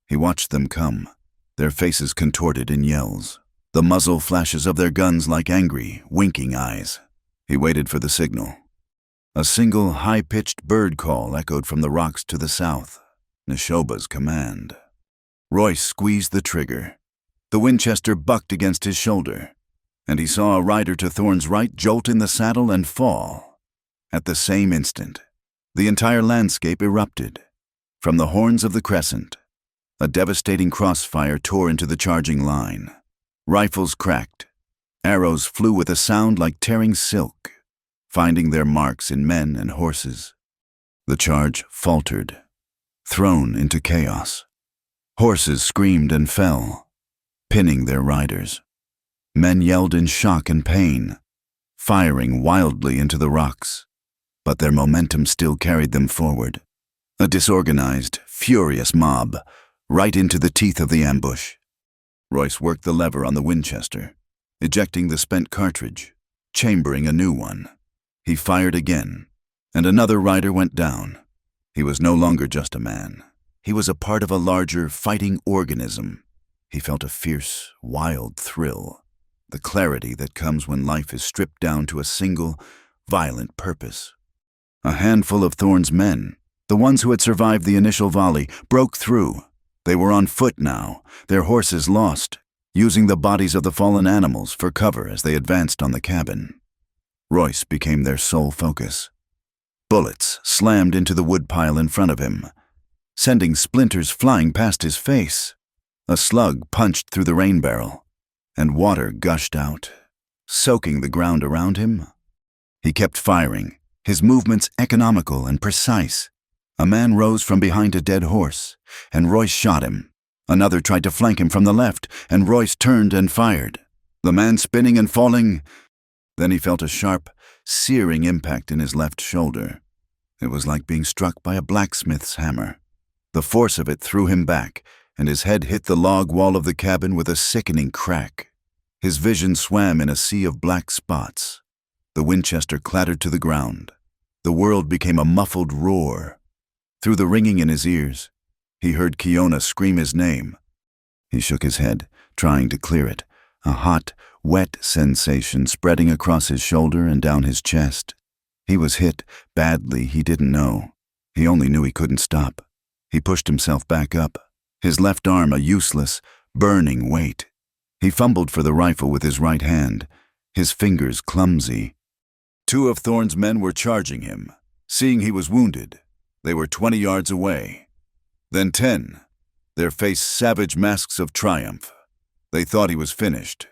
He watched them come, their faces contorted in yells, the muzzle flashes of their guns like angry, winking eyes. He waited for the signal. A single high-pitched bird call echoed from the rocks to the south, Neshoba's command. Royce squeezed the trigger. The Winchester bucked against his shoulder, and he saw a rider to Thorne's right jolt in the saddle and fall. At the same instant, the entire landscape erupted. From the horns of the crescent, A devastating crossfire tore into the charging line. Rifles cracked. Arrows flew with a sound like tearing silk, finding their marks in men and horses. The charge faltered, thrown into chaos. Horses screamed and fell, pinning their riders. Men yelled in shock and pain, firing wildly into the rocks, but their momentum still carried them forward. A disorganized, furious mob, right into the teeth of the ambush. Royce worked the lever on the Winchester, ejecting the spent cartridge, chambering a new one. He fired again, and another rider went down. He was no longer just a man. He was a part of a larger, fighting organism. He felt a fierce, wild thrill, the clarity that comes when life is stripped down to a single, violent purpose. A handful of Thorne's men, the ones who had survived the initial volley, broke through. They were on foot now, their horses lost, using the bodies of the fallen animals for cover as they advanced on the cabin. Royce became their sole focus. Bullets slammed into the woodpile in front of him, sending splinters flying past his face. A slug punched through the rain barrel, and water gushed out, soaking the ground around him. He kept firing, his movements economical and precise. A man rose from behind a dead horse, and Royce shot him. Another tried to flank him from the left, and Royce turned and fired. The man spinning and falling. Then he felt a sharp, searing impact in his left shoulder. It was like being struck by a blacksmith's hammer. The force of it threw him back, and his head hit the log wall of the cabin with a sickening crack. His vision swam in a sea of black spots. The Winchester clattered to the ground. The world became a muffled roar. Through the ringing in his ears, he heard Kiona scream his name. He shook his head, trying to clear it, a hot, wet sensation spreading across his shoulder and down his chest. He was hit, badly he didn't know. He only knew he couldn't stop. He pushed himself back up, his left arm a useless, burning weight. He fumbled for the rifle with his right hand, his fingers clumsy. 2 of Thorne's men were charging him. Seeing he was wounded, they were 20 yards away. Then 10, their face savage masks of triumph. They thought he was finished.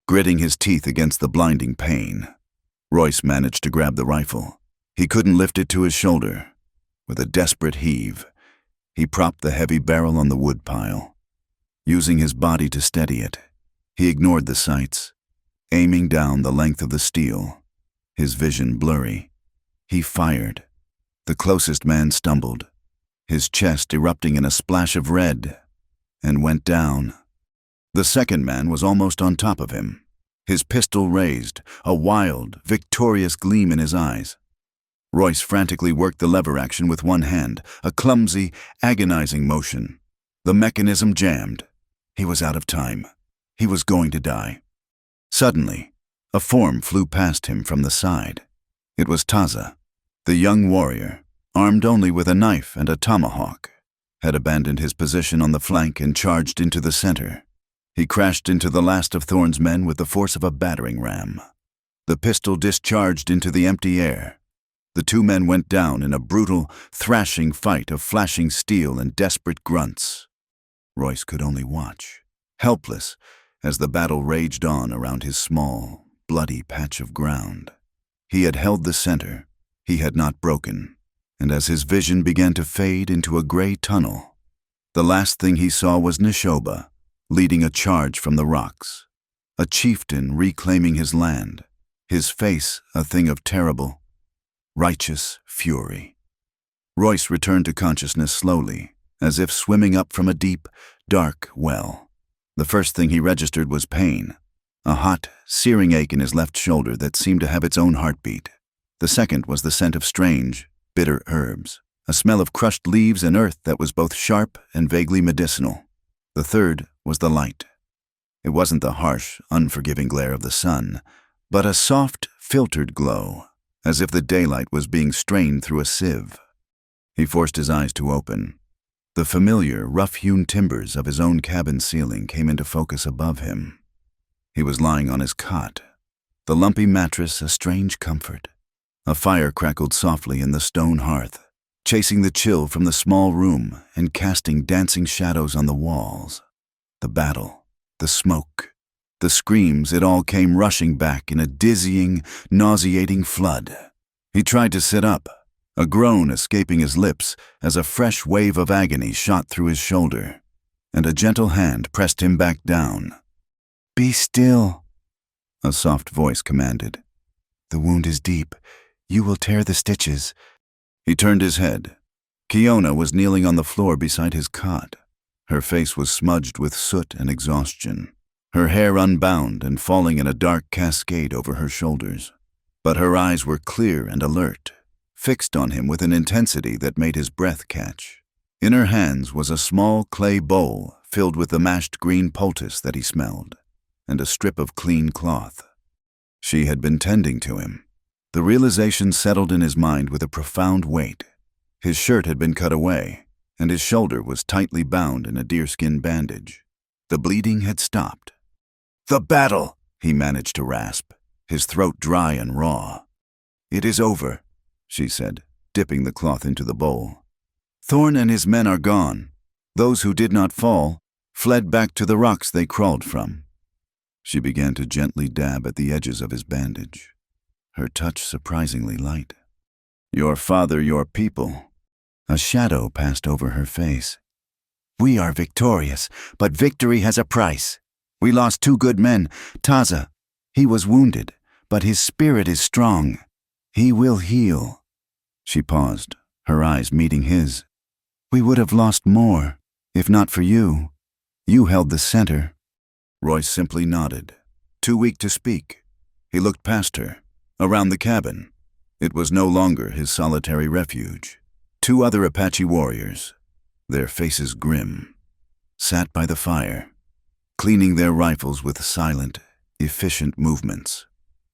Gritting his teeth against the blinding pain, Royce managed to grab the rifle. He couldn't lift it to his shoulder. With a desperate heave, he propped the heavy barrel on the woodpile. Using his body to steady it, he ignored the sights, aiming down the length of the steel, his vision blurry. He fired. The closest man stumbled, his chest erupting in a splash of red, and went down. The second man was almost on top of him, his pistol raised, a wild, victorious gleam in his eyes. Royce frantically worked the lever action with one hand, a clumsy, agonizing motion. The mechanism jammed. He was out of time. He was going to die. Suddenly, a form flew past him from the side. It was Taza. The young warrior, armed only with a knife and a tomahawk, had abandoned his position on the flank and charged into the center. He crashed into the last of Thorne's men with the force of a battering ram. The pistol discharged into the empty air. The 2 men went down in a brutal, thrashing fight of flashing steel and desperate grunts. Royce could only watch, helpless, as the battle raged on around his small, bloody patch of ground. He had held the center. He had not broken, and as his vision began to fade into a gray tunnel, the last thing he saw was Neshoba, leading a charge from the rocks, a chieftain reclaiming his land, his face a thing of terrible, righteous fury. Royce returned to consciousness slowly, as if swimming up from a deep, dark well. The first thing he registered was pain, a hot, searing ache in his left shoulder that seemed to have its own heartbeat. The second was the scent of strange, bitter herbs, a smell of crushed leaves and earth that was both sharp and vaguely medicinal. The third was the light. It wasn't the harsh, unforgiving glare of the sun, but a soft, filtered glow, as if the daylight was being strained through a sieve. He forced his eyes to open. The familiar, rough-hewn timbers of his own cabin ceiling came into focus above him. He was lying on his cot, the lumpy mattress a strange comfort. A fire crackled softly in the stone hearth. chasing the chill from the small room and casting dancing shadows on the walls. The battle, the smoke, the screams, it all came rushing back in a dizzying, nauseating flood. He tried to sit up, a groan escaping his lips as a fresh wave of agony shot through his shoulder, and a gentle hand pressed him back down. "Be still," a soft voice commanded. "The wound is deep. You will tear the stitches." He turned his head. Kiona was kneeling on the floor beside his cot. Her face was smudged with soot and exhaustion, her hair unbound and falling in a dark cascade over her shoulders. But her eyes were clear and alert, fixed on him with an intensity that made his breath catch. In her hands was a small clay bowl filled with the mashed green poultice that he smelled, and a strip of clean cloth. She had been tending to him. The realization settled in his mind with a profound weight. His shirt had been cut away, and his shoulder was tightly bound in a deerskin bandage. The bleeding had stopped. "The battle," he managed to rasp, his throat dry and raw. "It is over," she said, dipping the cloth into the bowl. "Thorn and his men are gone. Those who did not fall fled back to the rocks they crawled from." She began to gently dab at the edges of his bandage, her touch surprisingly light. "Your father, your people." A shadow passed over her face. "We are victorious, but victory has a price. We lost 2 good men. Taza, he was wounded, but his spirit is strong. He will heal." She paused, her eyes meeting his. "We would have lost more, if not for you. You held the center." Royce simply nodded, too weak to speak. He looked past her, around the cabin. It was no longer his solitary refuge. 2 other Apache warriors, their faces grim, sat by the fire, cleaning their rifles with silent, efficient movements.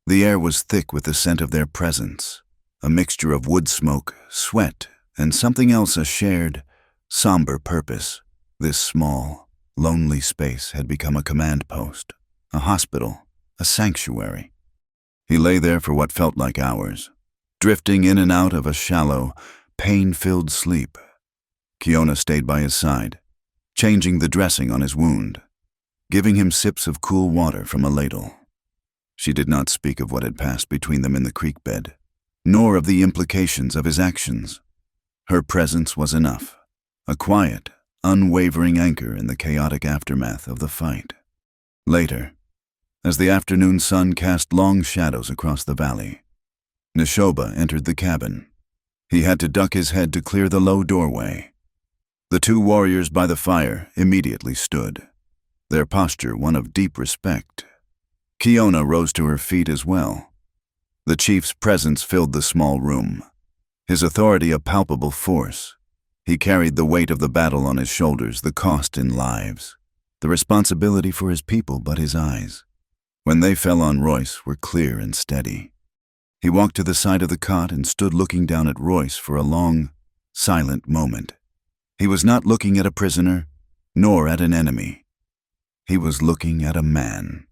The air was thick with the scent of their presence, a mixture of wood smoke, sweat, and something else, a shared, somber purpose. This small, lonely space had become a command post, a hospital, a sanctuary. He lay there for what felt like hours, drifting in and out of a shallow, pain-filled sleep. Kiona stayed by his side, changing the dressing on his wound, giving him sips of cool water from a ladle. She did not speak of what had passed between them in the creek bed, nor of the implications of his actions. Her presence was enough, a quiet, unwavering anchor in the chaotic aftermath of the fight. Later, as the afternoon sun cast long shadows across the valley, Neshoba entered the cabin. He had to duck his head to clear the low doorway. The 2 warriors by the fire immediately stood, their posture one of deep respect. Kiona rose to her feet as well. The chief's presence filled the small room, his authority a palpable force. He carried the weight of the battle on his shoulders, the cost in lives, the responsibility for his people, but his eyes, when they fell on Royce, were clear and steady. He walked to the side of the cot and stood looking down at Royce for a long, silent moment. He was not looking at a prisoner, nor at an enemy. He was looking at a man,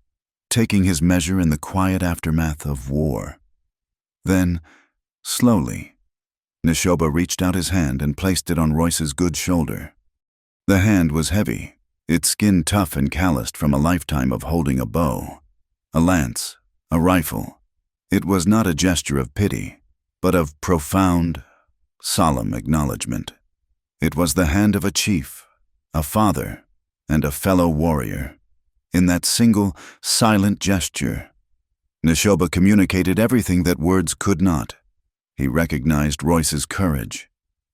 taking his measure in the quiet aftermath of war. Then, slowly, Neshoba reached out his hand and placed it on Royce's good shoulder. The hand was heavy, its skin tough and calloused from a lifetime of holding a bow, a lance, a rifle. It was not a gesture of pity, but of profound, solemn acknowledgement. It was the hand of a chief, a father, and a fellow warrior. In that single, silent gesture, Neshoba communicated everything that words could not. He recognized Royce's courage.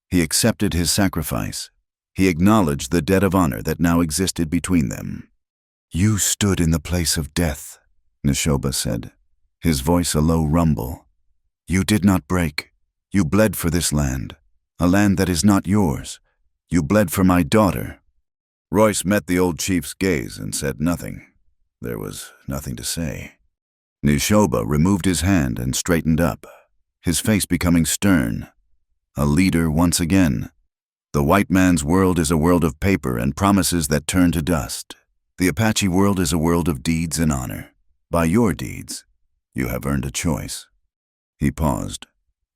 He accepted his sacrifice. He acknowledged the debt of honor that now existed between them. "You stood in the place of death," Neshoba said, his voice a low rumble. "You did not break. You bled for this land, a land that is not yours. You bled for my daughter." Royce met the old chief's gaze and said nothing. There was nothing to say. Neshoba removed his hand and straightened up, his face becoming stern. A leader once again. The white man's world is a world of paper and promises that turn to dust. The Apache world is a world of deeds and honor. By your deeds, you have earned a choice. He paused,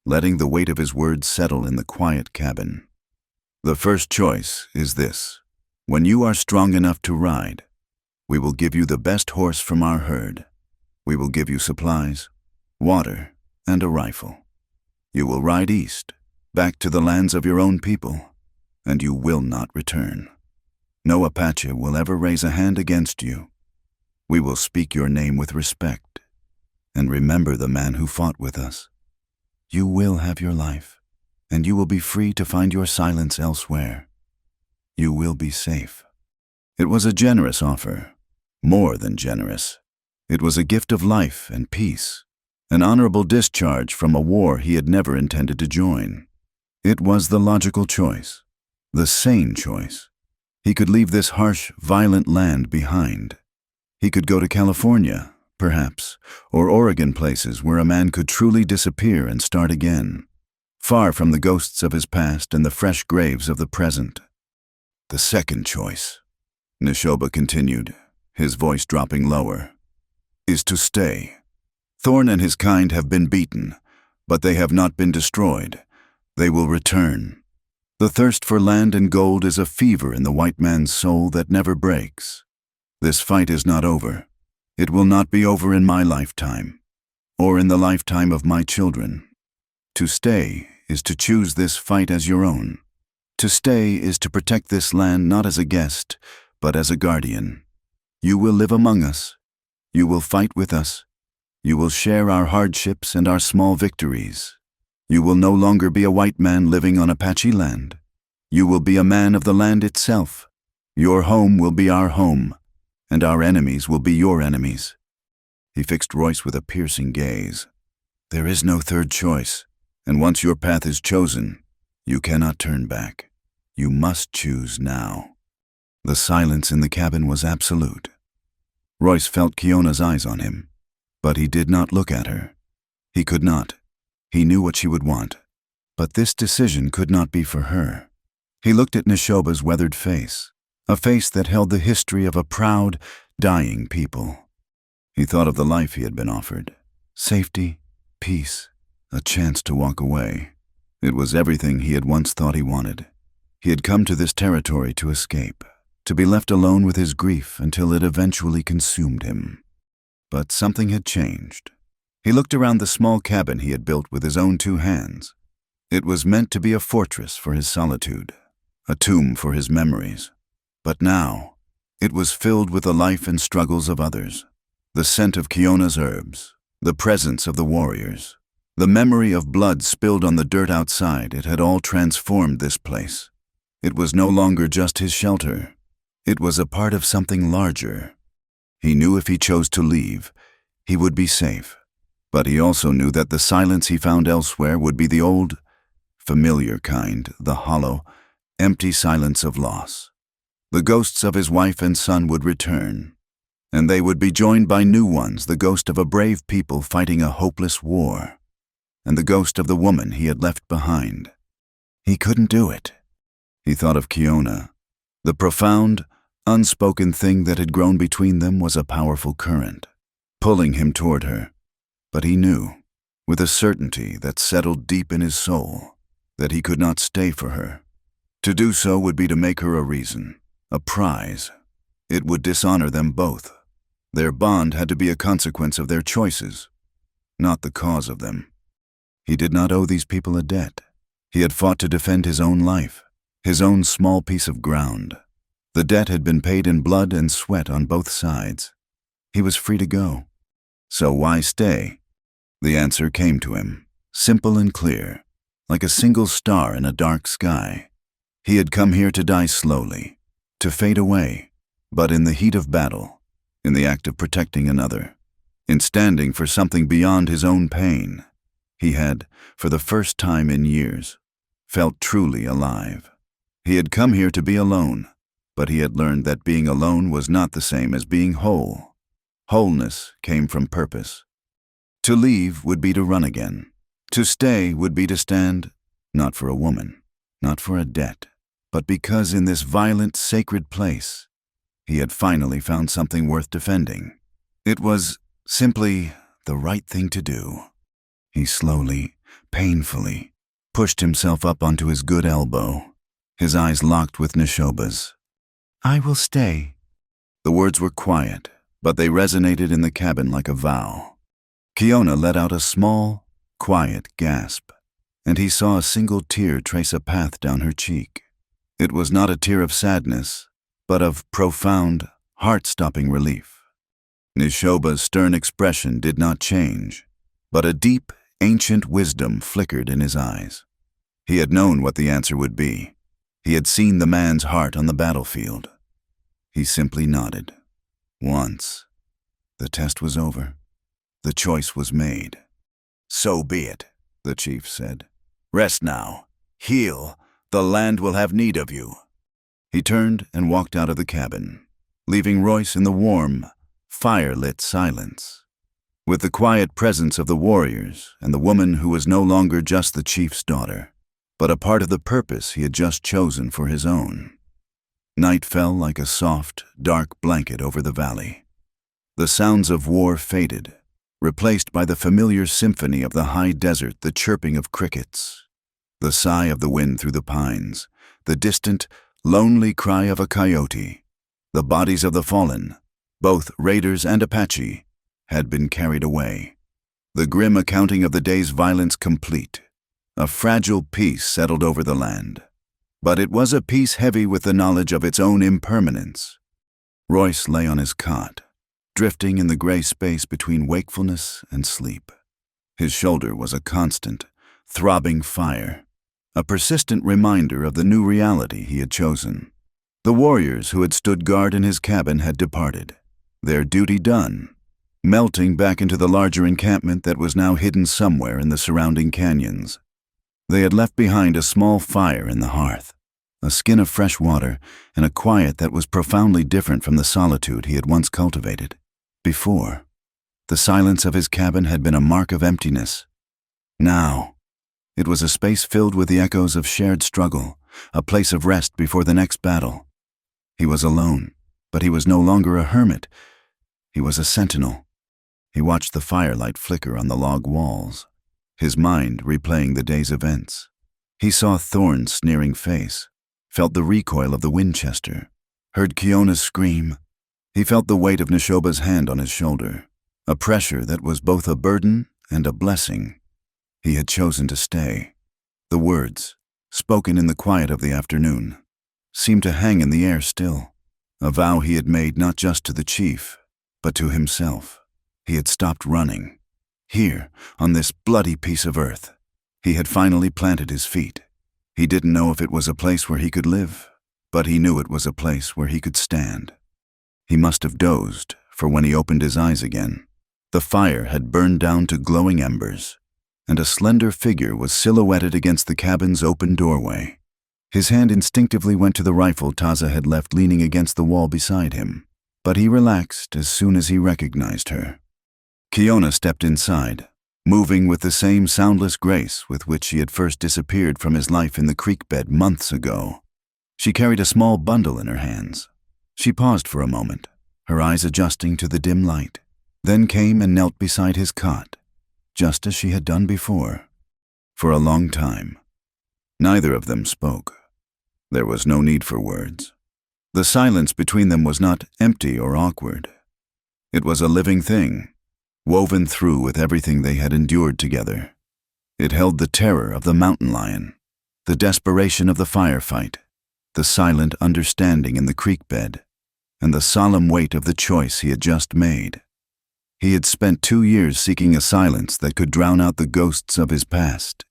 letting the weight of his words settle in the quiet cabin. The first choice is this. When you are strong enough to ride, we will give you the best horse from our herd. We will give you supplies, water, and a rifle. You will ride east, back to the lands of your own people, and you will not return. No Apache will ever raise a hand against you. We will speak your name with respect, and remember the man who fought with us. You will have your life, and you will be free to find your silence elsewhere. You will be safe. It was a generous offer, more than generous. It was a gift of life and peace, an honorable discharge from a war he had never intended to join. It was the logical choice, the sane choice. He could leave this harsh, violent land behind. He could go to California, perhaps, or Oregon, places where a man could truly disappear and start again, far from the ghosts of his past and the fresh graves of the present. The second choice, Neshoba continued, his voice dropping lower, is to stay. Thorn and his kind have been beaten, but they have not been destroyed. They will return. The thirst for land and gold is a fever in the white man's soul that never breaks. This fight is not over. It will not be over in my lifetime, or in the lifetime of my children. To stay is to choose this fight as your own. To stay is to protect this land not as a guest, but as a guardian. You will live among us. You will fight with us. You will share our hardships and our small victories. You will no longer be a white man living on Apache land. You will be a man of the land itself. Your home will be our home, and our enemies will be your enemies. He fixed Royce with a piercing gaze. There is no third choice, and once your path is chosen, you cannot turn back. You must choose now. The silence in the cabin was absolute. Royce felt Kiona's eyes on him, but he did not look at her. He could not. He knew what she would want, but this decision could not be for her. He looked at Neshoba's weathered face, a face that held the history of a proud, dying people. He thought of the life he had been offered. Safety, peace, a chance to walk away. It was everything he had once thought he wanted. He had come to this territory to escape, to be left alone with his grief until it eventually consumed him. But something had changed. He looked around the small cabin he had built with his own 2 hands. It was meant to be a fortress for his solitude, a tomb for his memories. But now, it was filled with the life and struggles of others. The scent of Kiona's herbs, the presence of the warriors, the memory of blood spilled on the dirt outside. It had all transformed this place. It was no longer just his shelter. It was a part of something larger. He knew if he chose to leave, he would be safe. But he also knew that the silence he found elsewhere would be the old, familiar kind, the hollow, empty silence of loss. The ghosts of his wife and son would return, and they would be joined by new ones, the ghost of a brave people fighting a hopeless war, and the ghost of the woman he had left behind. He couldn't do it. He thought of Kiona. The profound, unspoken thing that had grown between them was a powerful current, pulling him toward her. But he knew, with a certainty that settled deep in his soul, that he could not stay for her. To do so would be to make her a reason, a prize. It would dishonor them both. Their bond had to be a consequence of their choices, not the cause of them. He did not owe these people a debt. He had fought to defend his own life, his own small piece of ground. The debt had been paid in blood and sweat on both sides. He was free to go. So why stay? The answer came to him, simple and clear, like a single star in a dark sky. He had come here to die slowly, to fade away, but in the heat of battle, in the act of protecting another, in standing for something beyond his own pain. He had, for the first time in years, felt truly alive. He had come here to be alone, but he had learned that being alone was not the same as being whole. Wholeness came from purpose. To leave would be to run again. To stay would be to stand, not for a woman, not for a debt, but because in this violent, sacred place, he had finally found something worth defending. It was simply the right thing to do. He slowly, painfully, pushed himself up onto his good elbow, his eyes locked with Neshoba's. "I will stay." The words were quiet, but they resonated in the cabin like a vow. Kiona let out a small, quiet gasp, and he saw a single tear trace a path down her cheek. It was not a tear of sadness, but of profound, heart-stopping relief. Neshoba's stern expression did not change, but a deep, ancient wisdom flickered in his eyes. He had known what the answer would be. He had seen the man's heart on the battlefield. He simply nodded. Once. The test was over. The choice was made. "So be it," the chief said. "Rest now. Heal. The land will have need of you." He turned and walked out of the cabin, leaving Royce in the warm, fire-lit silence. With the quiet presence of the warriors and the woman who was no longer just the chief's daughter, but a part of the purpose he had just chosen for his own. Night fell like a soft, dark blanket over the valley. The sounds of war faded, replaced by the familiar symphony of the high desert, the chirping of crickets, the sigh of the wind through the pines, the distant, lonely cry of a coyote. The bodies of the fallen, both raiders and Apache, had been carried away. The grim accounting of the day's violence complete. A fragile peace settled over the land. But it was a peace heavy with the knowledge of its own impermanence. Royce lay on his cot, drifting in the gray space between wakefulness and sleep. His shoulder was a constant, throbbing fire, a persistent reminder of the new reality he had chosen. The warriors who had stood guard in his cabin had departed, their duty done, melting back into the larger encampment that was now hidden somewhere in the surrounding canyons. They had left behind a small fire in the hearth, a skin of fresh water, and a quiet that was profoundly different from the solitude he had once cultivated. Before, the silence of his cabin had been a mark of emptiness. Now, it was a space filled with the echoes of shared struggle, a place of rest before the next battle. He was alone, but he was no longer a hermit. He was a sentinel. He watched the firelight flicker on the log walls, his mind replaying the day's events. He saw Thorne's sneering face, felt the recoil of the Winchester, heard Kiona's scream. He felt the weight of Neshoba's hand on his shoulder, a pressure that was both a burden and a blessing. He had chosen to stay. The words, spoken in the quiet of the afternoon, seemed to hang in the air still, a vow he had made not just to the chief, but to himself. He had stopped running. Here, on this bloody piece of earth, he had finally planted his feet. He didn't know if it was a place where he could live, but he knew it was a place where he could stand. He must have dozed, for when he opened his eyes again, the fire had burned down to glowing embers, and a slender figure was silhouetted against the cabin's open doorway. His hand instinctively went to the rifle Taza had left leaning against the wall beside him, but he relaxed as soon as he recognized her. Kiona stepped inside, moving with the same soundless grace with which she had first disappeared from his life in the creek bed months ago. She carried a small bundle in her hands. She paused for a moment, her eyes adjusting to the dim light, then came and knelt beside his cot, just as she had done before. For a long time, neither of them spoke. There was no need for words. The silence between them was not empty or awkward. It was a living thing, woven through with everything they had endured together. It held the terror of the mountain lion, the desperation of the firefight, the silent understanding in the creek bed, and the solemn weight of the choice he had just made. He had spent 2 years seeking a silence that could drown out the ghosts of his past.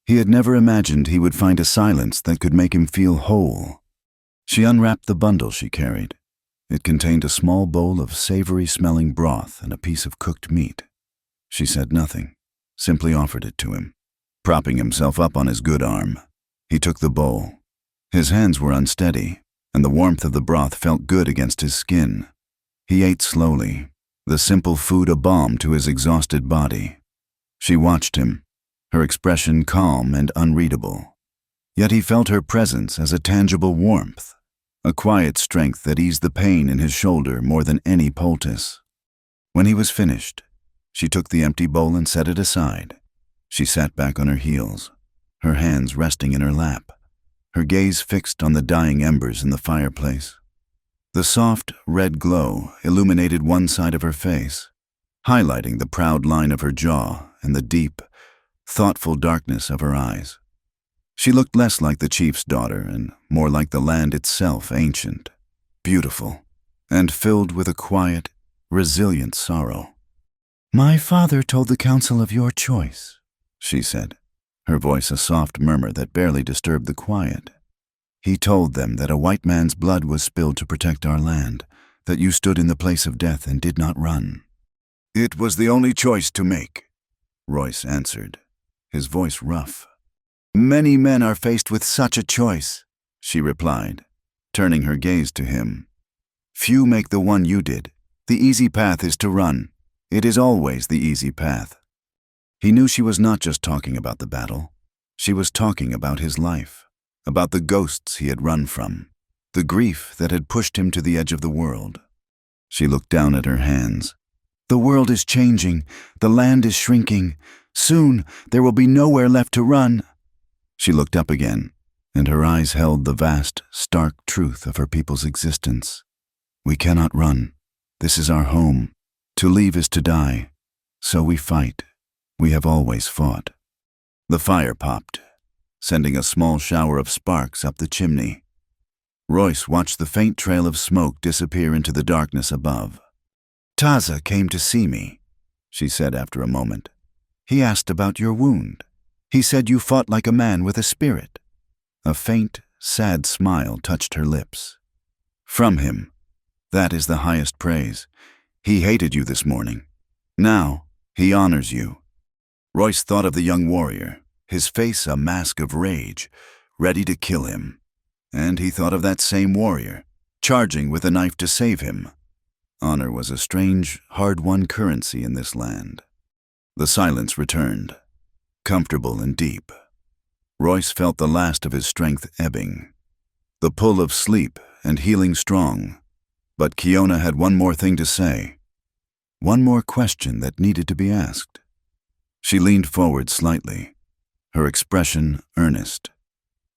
He had never imagined he would find a silence that could make him feel whole. She unwrapped the bundle she carried. It contained a small bowl of savory-smelling broth and a piece of cooked meat. She said nothing, simply offered it to him. Propping himself up on his good arm, he took the bowl. His hands were unsteady, and the warmth of the broth felt good against his skin. He ate slowly, the simple food a balm to his exhausted body. She watched him, her expression calm and unreadable. Yet he felt her presence as a tangible warmth, a quiet strength that eased the pain in his shoulder more than any poultice. When he was finished, she took the empty bowl and set it aside. She sat back on her heels, her hands resting in her lap, her gaze fixed on the dying embers in the fireplace. The soft, red glow illuminated one side of her face, highlighting the proud line of her jaw and the deep, thoughtful darkness of her eyes. She looked less like the chief's daughter and more like the land itself, ancient, beautiful, and filled with a quiet, resilient sorrow. "My father told the council of your choice," she said, her voice a soft murmur that barely disturbed the quiet. "He told them that a white man's blood was spilled to protect our land, that you stood in the place of death and did not run." "It was the only choice to make," Royce answered, his voice rough. "Many men are faced with such a choice," she replied, turning her gaze to him. "Few make the one you did. The easy path is to run. It is always the easy path." He knew she was not just talking about the battle. She was talking about his life, about the ghosts he had run from, the grief that had pushed him to the edge of the world. She looked down at her hands. "The world is changing. The land is shrinking. Soon there will be nowhere left to run." She looked up again, and her eyes held the vast, stark truth of her people's existence. "We cannot run. This is our home. To leave is to die. So we fight. We have always fought." The fire popped, sending a small shower of sparks up the chimney. Royce watched the faint trail of smoke disappear into the darkness above. "Taza came to see me," she said after a moment. "He asked about your wound. He said you fought like a man with a spirit." A faint, sad smile touched her lips. "From him. That is the highest praise. He hated you this morning. Now, he honors you." Royce thought of the young warrior, his face a mask of rage, ready to kill him. And he thought of that same warrior, charging with a knife to save him. Honor was a strange, hard-won currency in this land. The silence returned, comfortable and deep. Royce felt the last of his strength ebbing, the pull of sleep and healing strong. But Kiona had one more thing to say, one more question that needed to be asked. She leaned forward slightly, her expression earnest,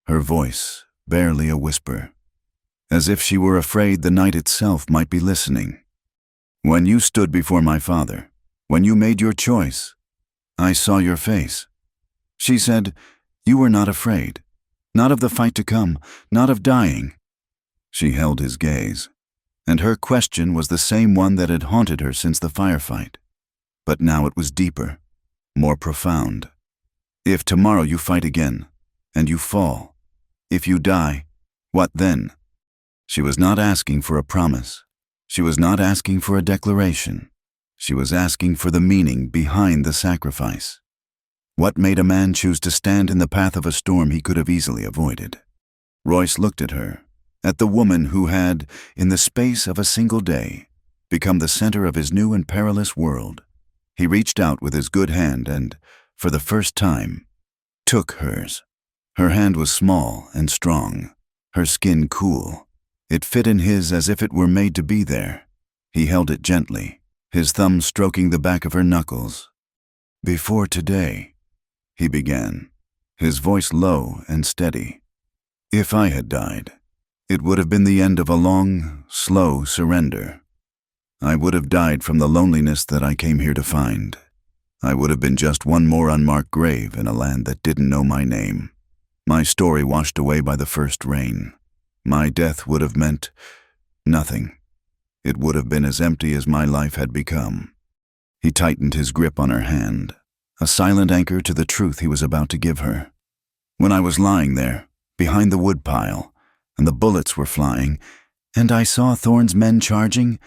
her voice barely a whisper, as if she were afraid the night itself might be listening. "When you stood before my father, when you made your choice, I saw your face." She said, "You were not afraid, not of the fight to come, not of dying." She held his gaze, and her question was the same one that had haunted her since the firefight. But now it was deeper, more profound. "If tomorrow you fight again, and you fall, if you die, what then?" She was not asking for a promise. She was not asking for a declaration. She was asking for the meaning behind the sacrifice. What made a man choose to stand in the path of a storm he could have easily avoided? Royce looked at her, at the woman who had, in the space of a single day, become the center of his new and perilous world. He reached out with his good hand and, for the first time, took hers. Her hand was small and strong, her skin cool. It fit in his as if it were made to be there. He held it gently, his thumb stroking the back of her knuckles. "Before today," he began, his voice low and steady. "If I had died, it would have been the end of a long, slow surrender. I would have died from the loneliness that I came here to find. I would have been just one more unmarked grave in a land that didn't know my name. My story washed away by the first rain. My death would have meant nothing. It would have been as empty as my life had become." He tightened his grip on her hand, a silent anchor to the truth he was about to give her. "When I was lying there, behind the woodpile, and the bullets were flying, and I saw Thorne's men charging,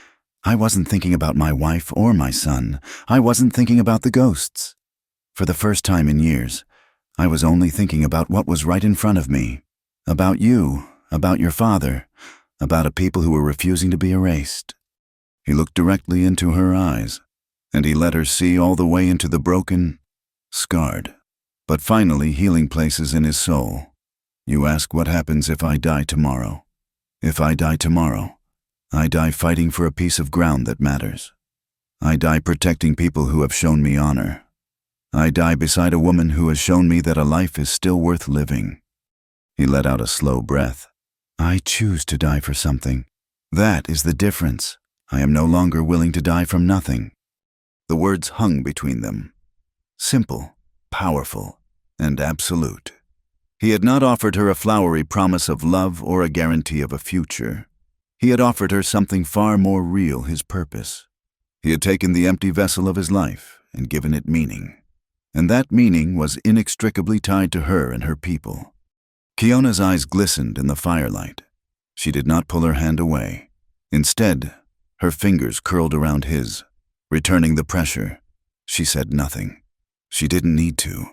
I wasn't thinking about my wife or my son. I wasn't thinking about the ghosts. For the first time in years, I was only thinking about what was right in front of me. About you, about your father, about a people who were refusing to be erased." He looked directly into her eyes, and he let her see all the way into the broken, scarred, but finally healing places in his soul. "You ask what happens if I die tomorrow. If I die tomorrow, I die fighting for a piece of ground that matters. I die protecting people who have shown me honor. I die beside a woman who has shown me that a life is still worth living." He let out a slow breath. "I choose to die for something. That is the difference. I am no longer willing to die from nothing." The words hung between them. Simple, powerful, and absolute. He had not offered her a flowery promise of love or a guarantee of a future. He had offered her something far more real, his purpose. He had taken the empty vessel of his life and given it meaning. And that meaning was inextricably tied to her and her people. Kiona's eyes glistened in the firelight. She did not pull her hand away. Instead, her fingers curled around his, returning the pressure. She said nothing. She didn't need to.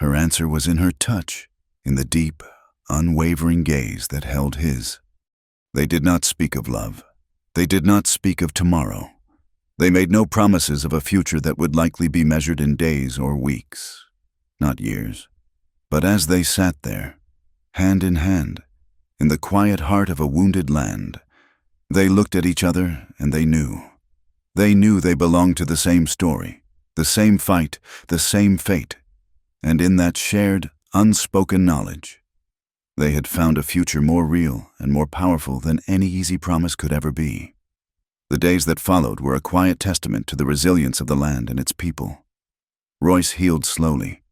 Her answer was in her touch, in the deep, unwavering gaze that held his. They did not speak of love. They did not speak of tomorrow. They made no promises of a future that would likely be measured in days or weeks, not years. But as they sat there, hand in hand, in the quiet heart of a wounded land, they looked at each other and they knew. They knew they belonged to the same story, the same fight, the same fate. And in that shared, unspoken knowledge, they had found a future more real and more powerful than any easy promise could ever be. The days that followed were a quiet testament to the resilience of the land and its people. Royce healed slowly,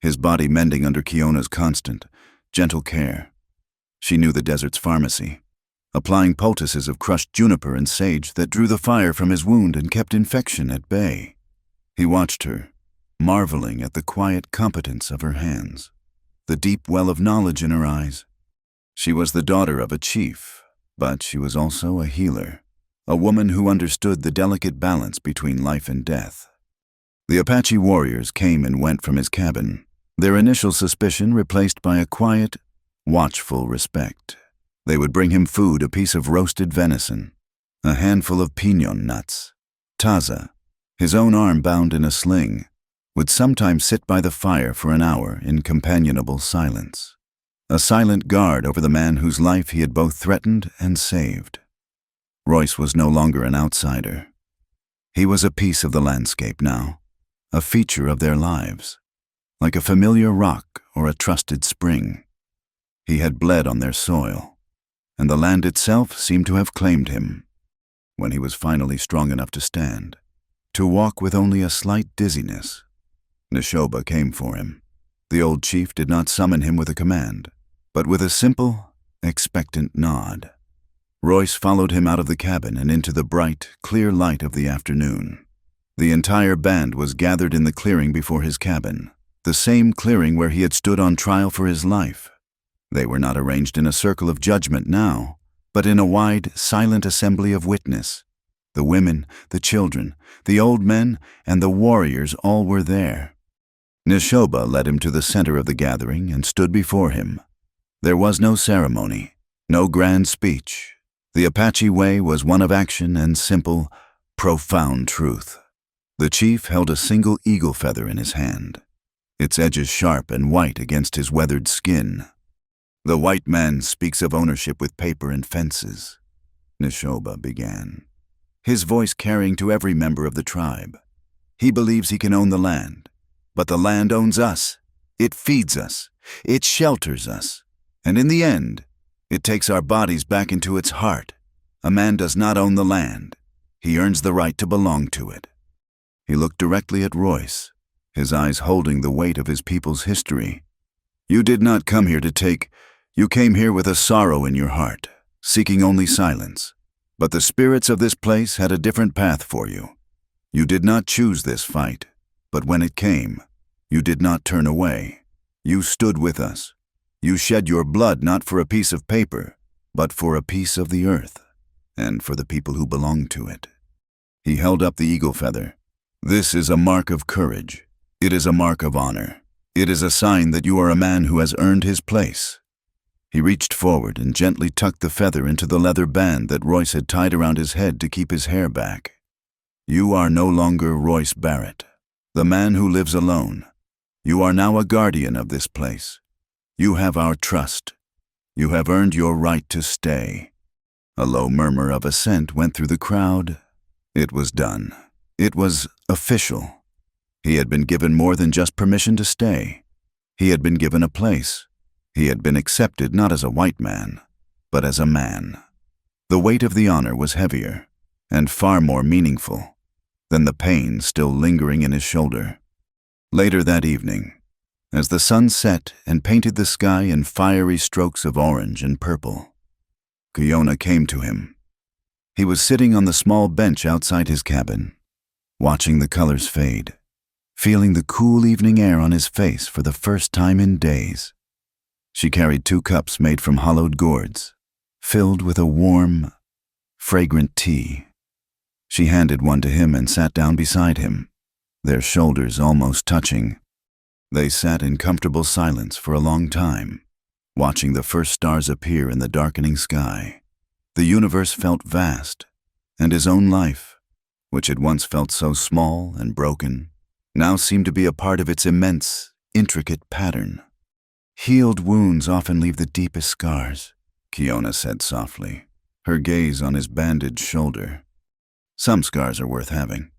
his body mending under Kiona's constant, gentle care. She knew the desert's pharmacy, applying poultices of crushed juniper and sage that drew the fire from his wound and kept infection at bay. He watched her, marveling at the quiet competence of her hands, the deep well of knowledge in her eyes. She was the daughter of a chief, but she was also a healer, a woman who understood the delicate balance between life and death. The Apache warriors came and went from his cabin, their initial suspicion replaced by a quiet, watchful respect. They would bring him food, a piece of roasted venison, a handful of pinon nuts. Taza, his own arm bound in a sling, would sometimes sit by the fire for an hour in companionable silence, a silent guard over the man whose life he had both threatened and saved. Royce was no longer an outsider. He was a piece of the landscape now, a feature of their lives, like a familiar rock or a trusted spring. He had bled on their soil, and the land itself seemed to have claimed him. When he was finally strong enough to stand, to walk with only a slight dizziness, Neshoba came for him. The old chief did not summon him with a command, but with a simple, expectant nod. Royce followed him out of the cabin and into the bright, clear light of the afternoon. The entire band was gathered in the clearing before his cabin, the same clearing where he had stood on trial for his life. They were not arranged in a circle of judgment now, but in a wide, silent assembly of witness. The women, the children, the old men, and the warriors all were there. Neshoba led him to the center of the gathering and stood before him. There was no ceremony, no grand speech. The Apache way was one of action and simple, profound truth. The chief held a single eagle feather in his hand, its edges sharp and white against his weathered skin. "The white man speaks of ownership with paper and fences," Neshoba began, his voice carrying to every member of the tribe. "He believes he can own the land, but the land owns us. It feeds us. It shelters us. And in the end, it takes our bodies back into its heart. A man does not own the land. He earns the right to belong to it." He looked directly at Royce, his eyes holding the weight of his people's history. "You did not come here to take. You came here with a sorrow in your heart, seeking only silence. But the spirits of this place had a different path for you. You did not choose this fight, but when it came, you did not turn away. You stood with us. You shed your blood not for a piece of paper, but for a piece of the earth, and for the people who belong to it." He held up the eagle feather. "This is a mark of courage. It is a mark of honor. It is a sign that you are a man who has earned his place." He reached forward and gently tucked the feather into the leather band that Royce had tied around his head to keep his hair back. "You are no longer Royce Barrett, the man who lives alone. You are now a guardian of this place. You have our trust. You have earned your right to stay." A low murmur of assent went through the crowd. It was done. It was official. He had been given more than just permission to stay. He had been given a place. He had been accepted not as a white man, but as a man. The weight of the honor was heavier and far more meaningful than the pain still lingering in his shoulder. Later that evening, as the sun set and painted the sky in fiery strokes of orange and purple, Kiona came to him. He was sitting on the small bench outside his cabin, watching the colors fade, feeling the cool evening air on his face for the first time in days. She carried 2 cups made from hollowed gourds, filled with a warm, fragrant tea. She handed one to him and sat down beside him, their shoulders almost touching. They sat in comfortable silence for a long time, watching the first stars appear in the darkening sky. The universe felt vast, and his own life, which had once felt so small and broken, now seemed to be a part of its immense, intricate pattern. "Healed wounds often leave the deepest scars," Kiona said softly, her gaze on his bandaged shoulder. "Some scars are worth having."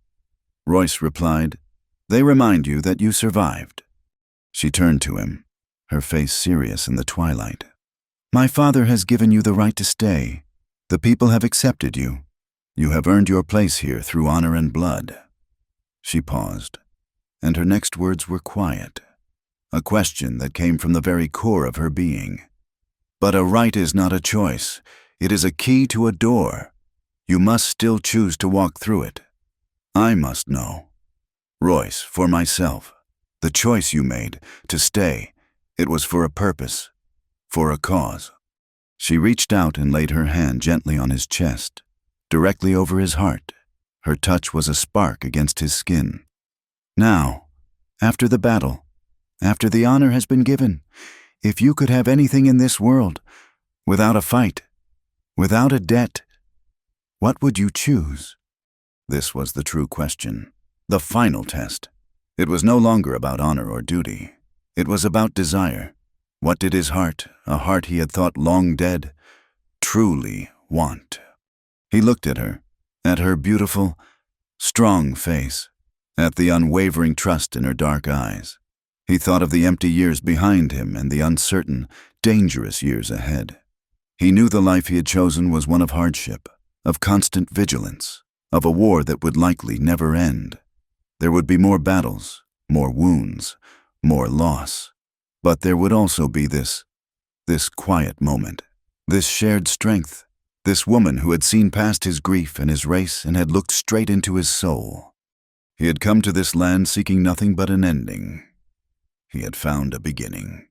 Royce replied, "They remind you that you survived." She turned to him, her face serious in the twilight. "My father has given you the right to stay. The people have accepted you. You have earned your place here through honor and blood." She paused, and her next words were quiet, a question that came from the very core of her being. "But a right is not a choice. It is a key to a door. You must still choose to walk through it. I must know. Royce, for myself, the choice you made, to stay, it was for a purpose, for a cause." She reached out and laid her hand gently on his chest, directly over his heart. Her touch was a spark against his skin. "Now, after the battle, after the honor has been given, if you could have anything in this world, without a fight, without a debt, what would you choose?" This was the true question, the final test. It was no longer about honor or duty. It was about desire. What did his heart, a heart he had thought long dead, truly want? He looked at her beautiful, strong face, at the unwavering trust in her dark eyes. He thought of the empty years behind him and the uncertain, dangerous years ahead. He knew the life he had chosen was one of hardship, of constant vigilance, of a war that would likely never end. There would be more battles, more wounds, more loss. But there would also be this quiet moment, this shared strength, this woman who had seen past his grief and his race and had looked straight into his soul. He had come to this land seeking nothing but an ending. He had found a beginning.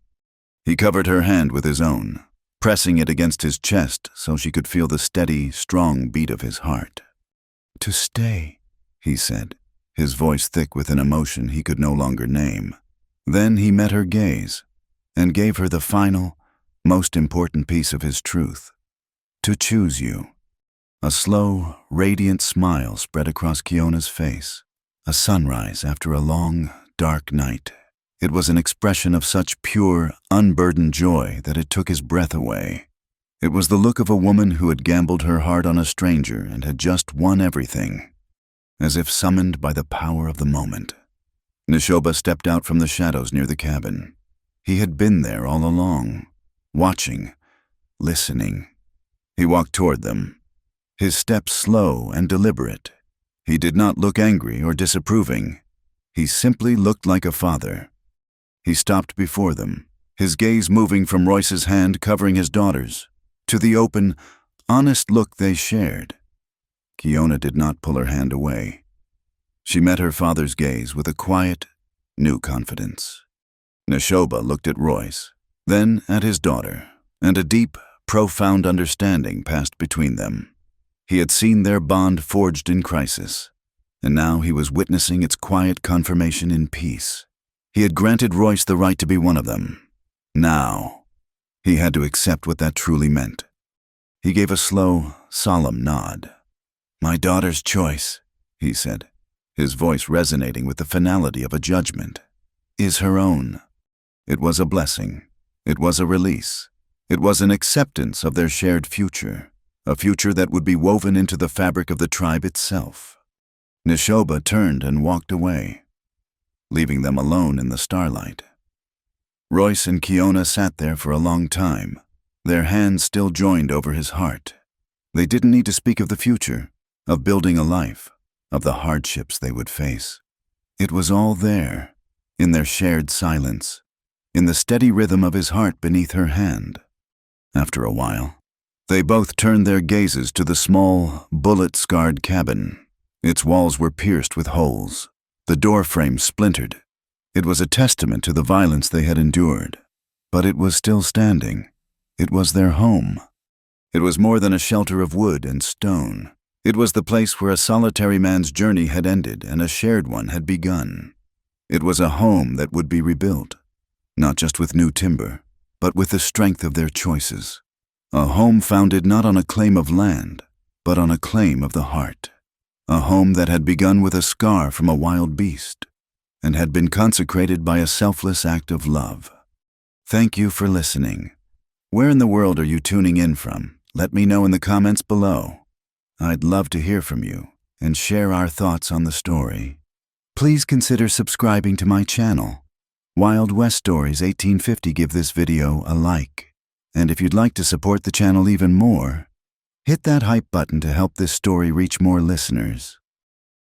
He covered her hand with his own, pressing it against his chest so she could feel the steady, strong beat of his heart. "To stay," he said, his voice thick with an emotion he could no longer name. Then he met her gaze and gave her the final, most important piece of his truth. "To choose you." A slow, radiant smile spread across Kiona's face, a sunrise after a long, dark night. It was an expression of such pure, unburdened joy that it took his breath away. It was the look of a woman who had gambled her heart on a stranger and had just won everything, as if summoned by the power of the moment. Neshoba stepped out from the shadows near the cabin. He had been there all along, watching, listening. He walked toward them, his steps slow and deliberate. He did not look angry or disapproving. He simply looked like a father. He stopped before them, his gaze moving from Royce's hand covering his daughter's, to the open, honest look they shared. Kiona did not pull her hand away. She met her father's gaze with a quiet, new confidence. Neshoba looked at Royce, then at his daughter, and a deep, profound understanding passed between them. He had seen their bond forged in crisis, and now he was witnessing its quiet confirmation in peace. He had granted Royce the right to be one of them. Now, he had to accept what that truly meant. He gave a slow, solemn nod. "My daughter's choice," he said, his voice resonating with the finality of a judgment, "is her own." It was a blessing. It was a release. It was an acceptance of their shared future, a future that would be woven into the fabric of the tribe itself. Neshoba turned and walked away. leaving them alone in the starlight. Royce and Kiona sat there for a long time, their hands still joined over his heart. They didn't need to speak of the future, of building a life, of the hardships they would face. It was all there, in their shared silence, in the steady rhythm of his heart beneath her hand. After a while, they both turned their gazes to the small, bullet-scarred cabin. Its walls were pierced with holes, the door frame splintered. It was a testament to the violence they had endured, but it was still standing. It was their home. It was more than a shelter of wood and stone. It was the place where a solitary man's journey had ended and a shared one had begun. It was a home that would be rebuilt, not just with new timber, but with the strength of their choices. A home founded not on a claim of land, but on a claim of the heart. A home that had begun with a scar from a wild beast and had been consecrated by a selfless act of love. Thank you for listening. Where in the world are you tuning in from? Let me know in the comments below. I'd love to hear from you and share our thoughts on the story. Please consider subscribing to my channel. Wild West Stories 1850 give this video a like. And if you'd like to support the channel even more, hit that hype button to help this story reach more listeners.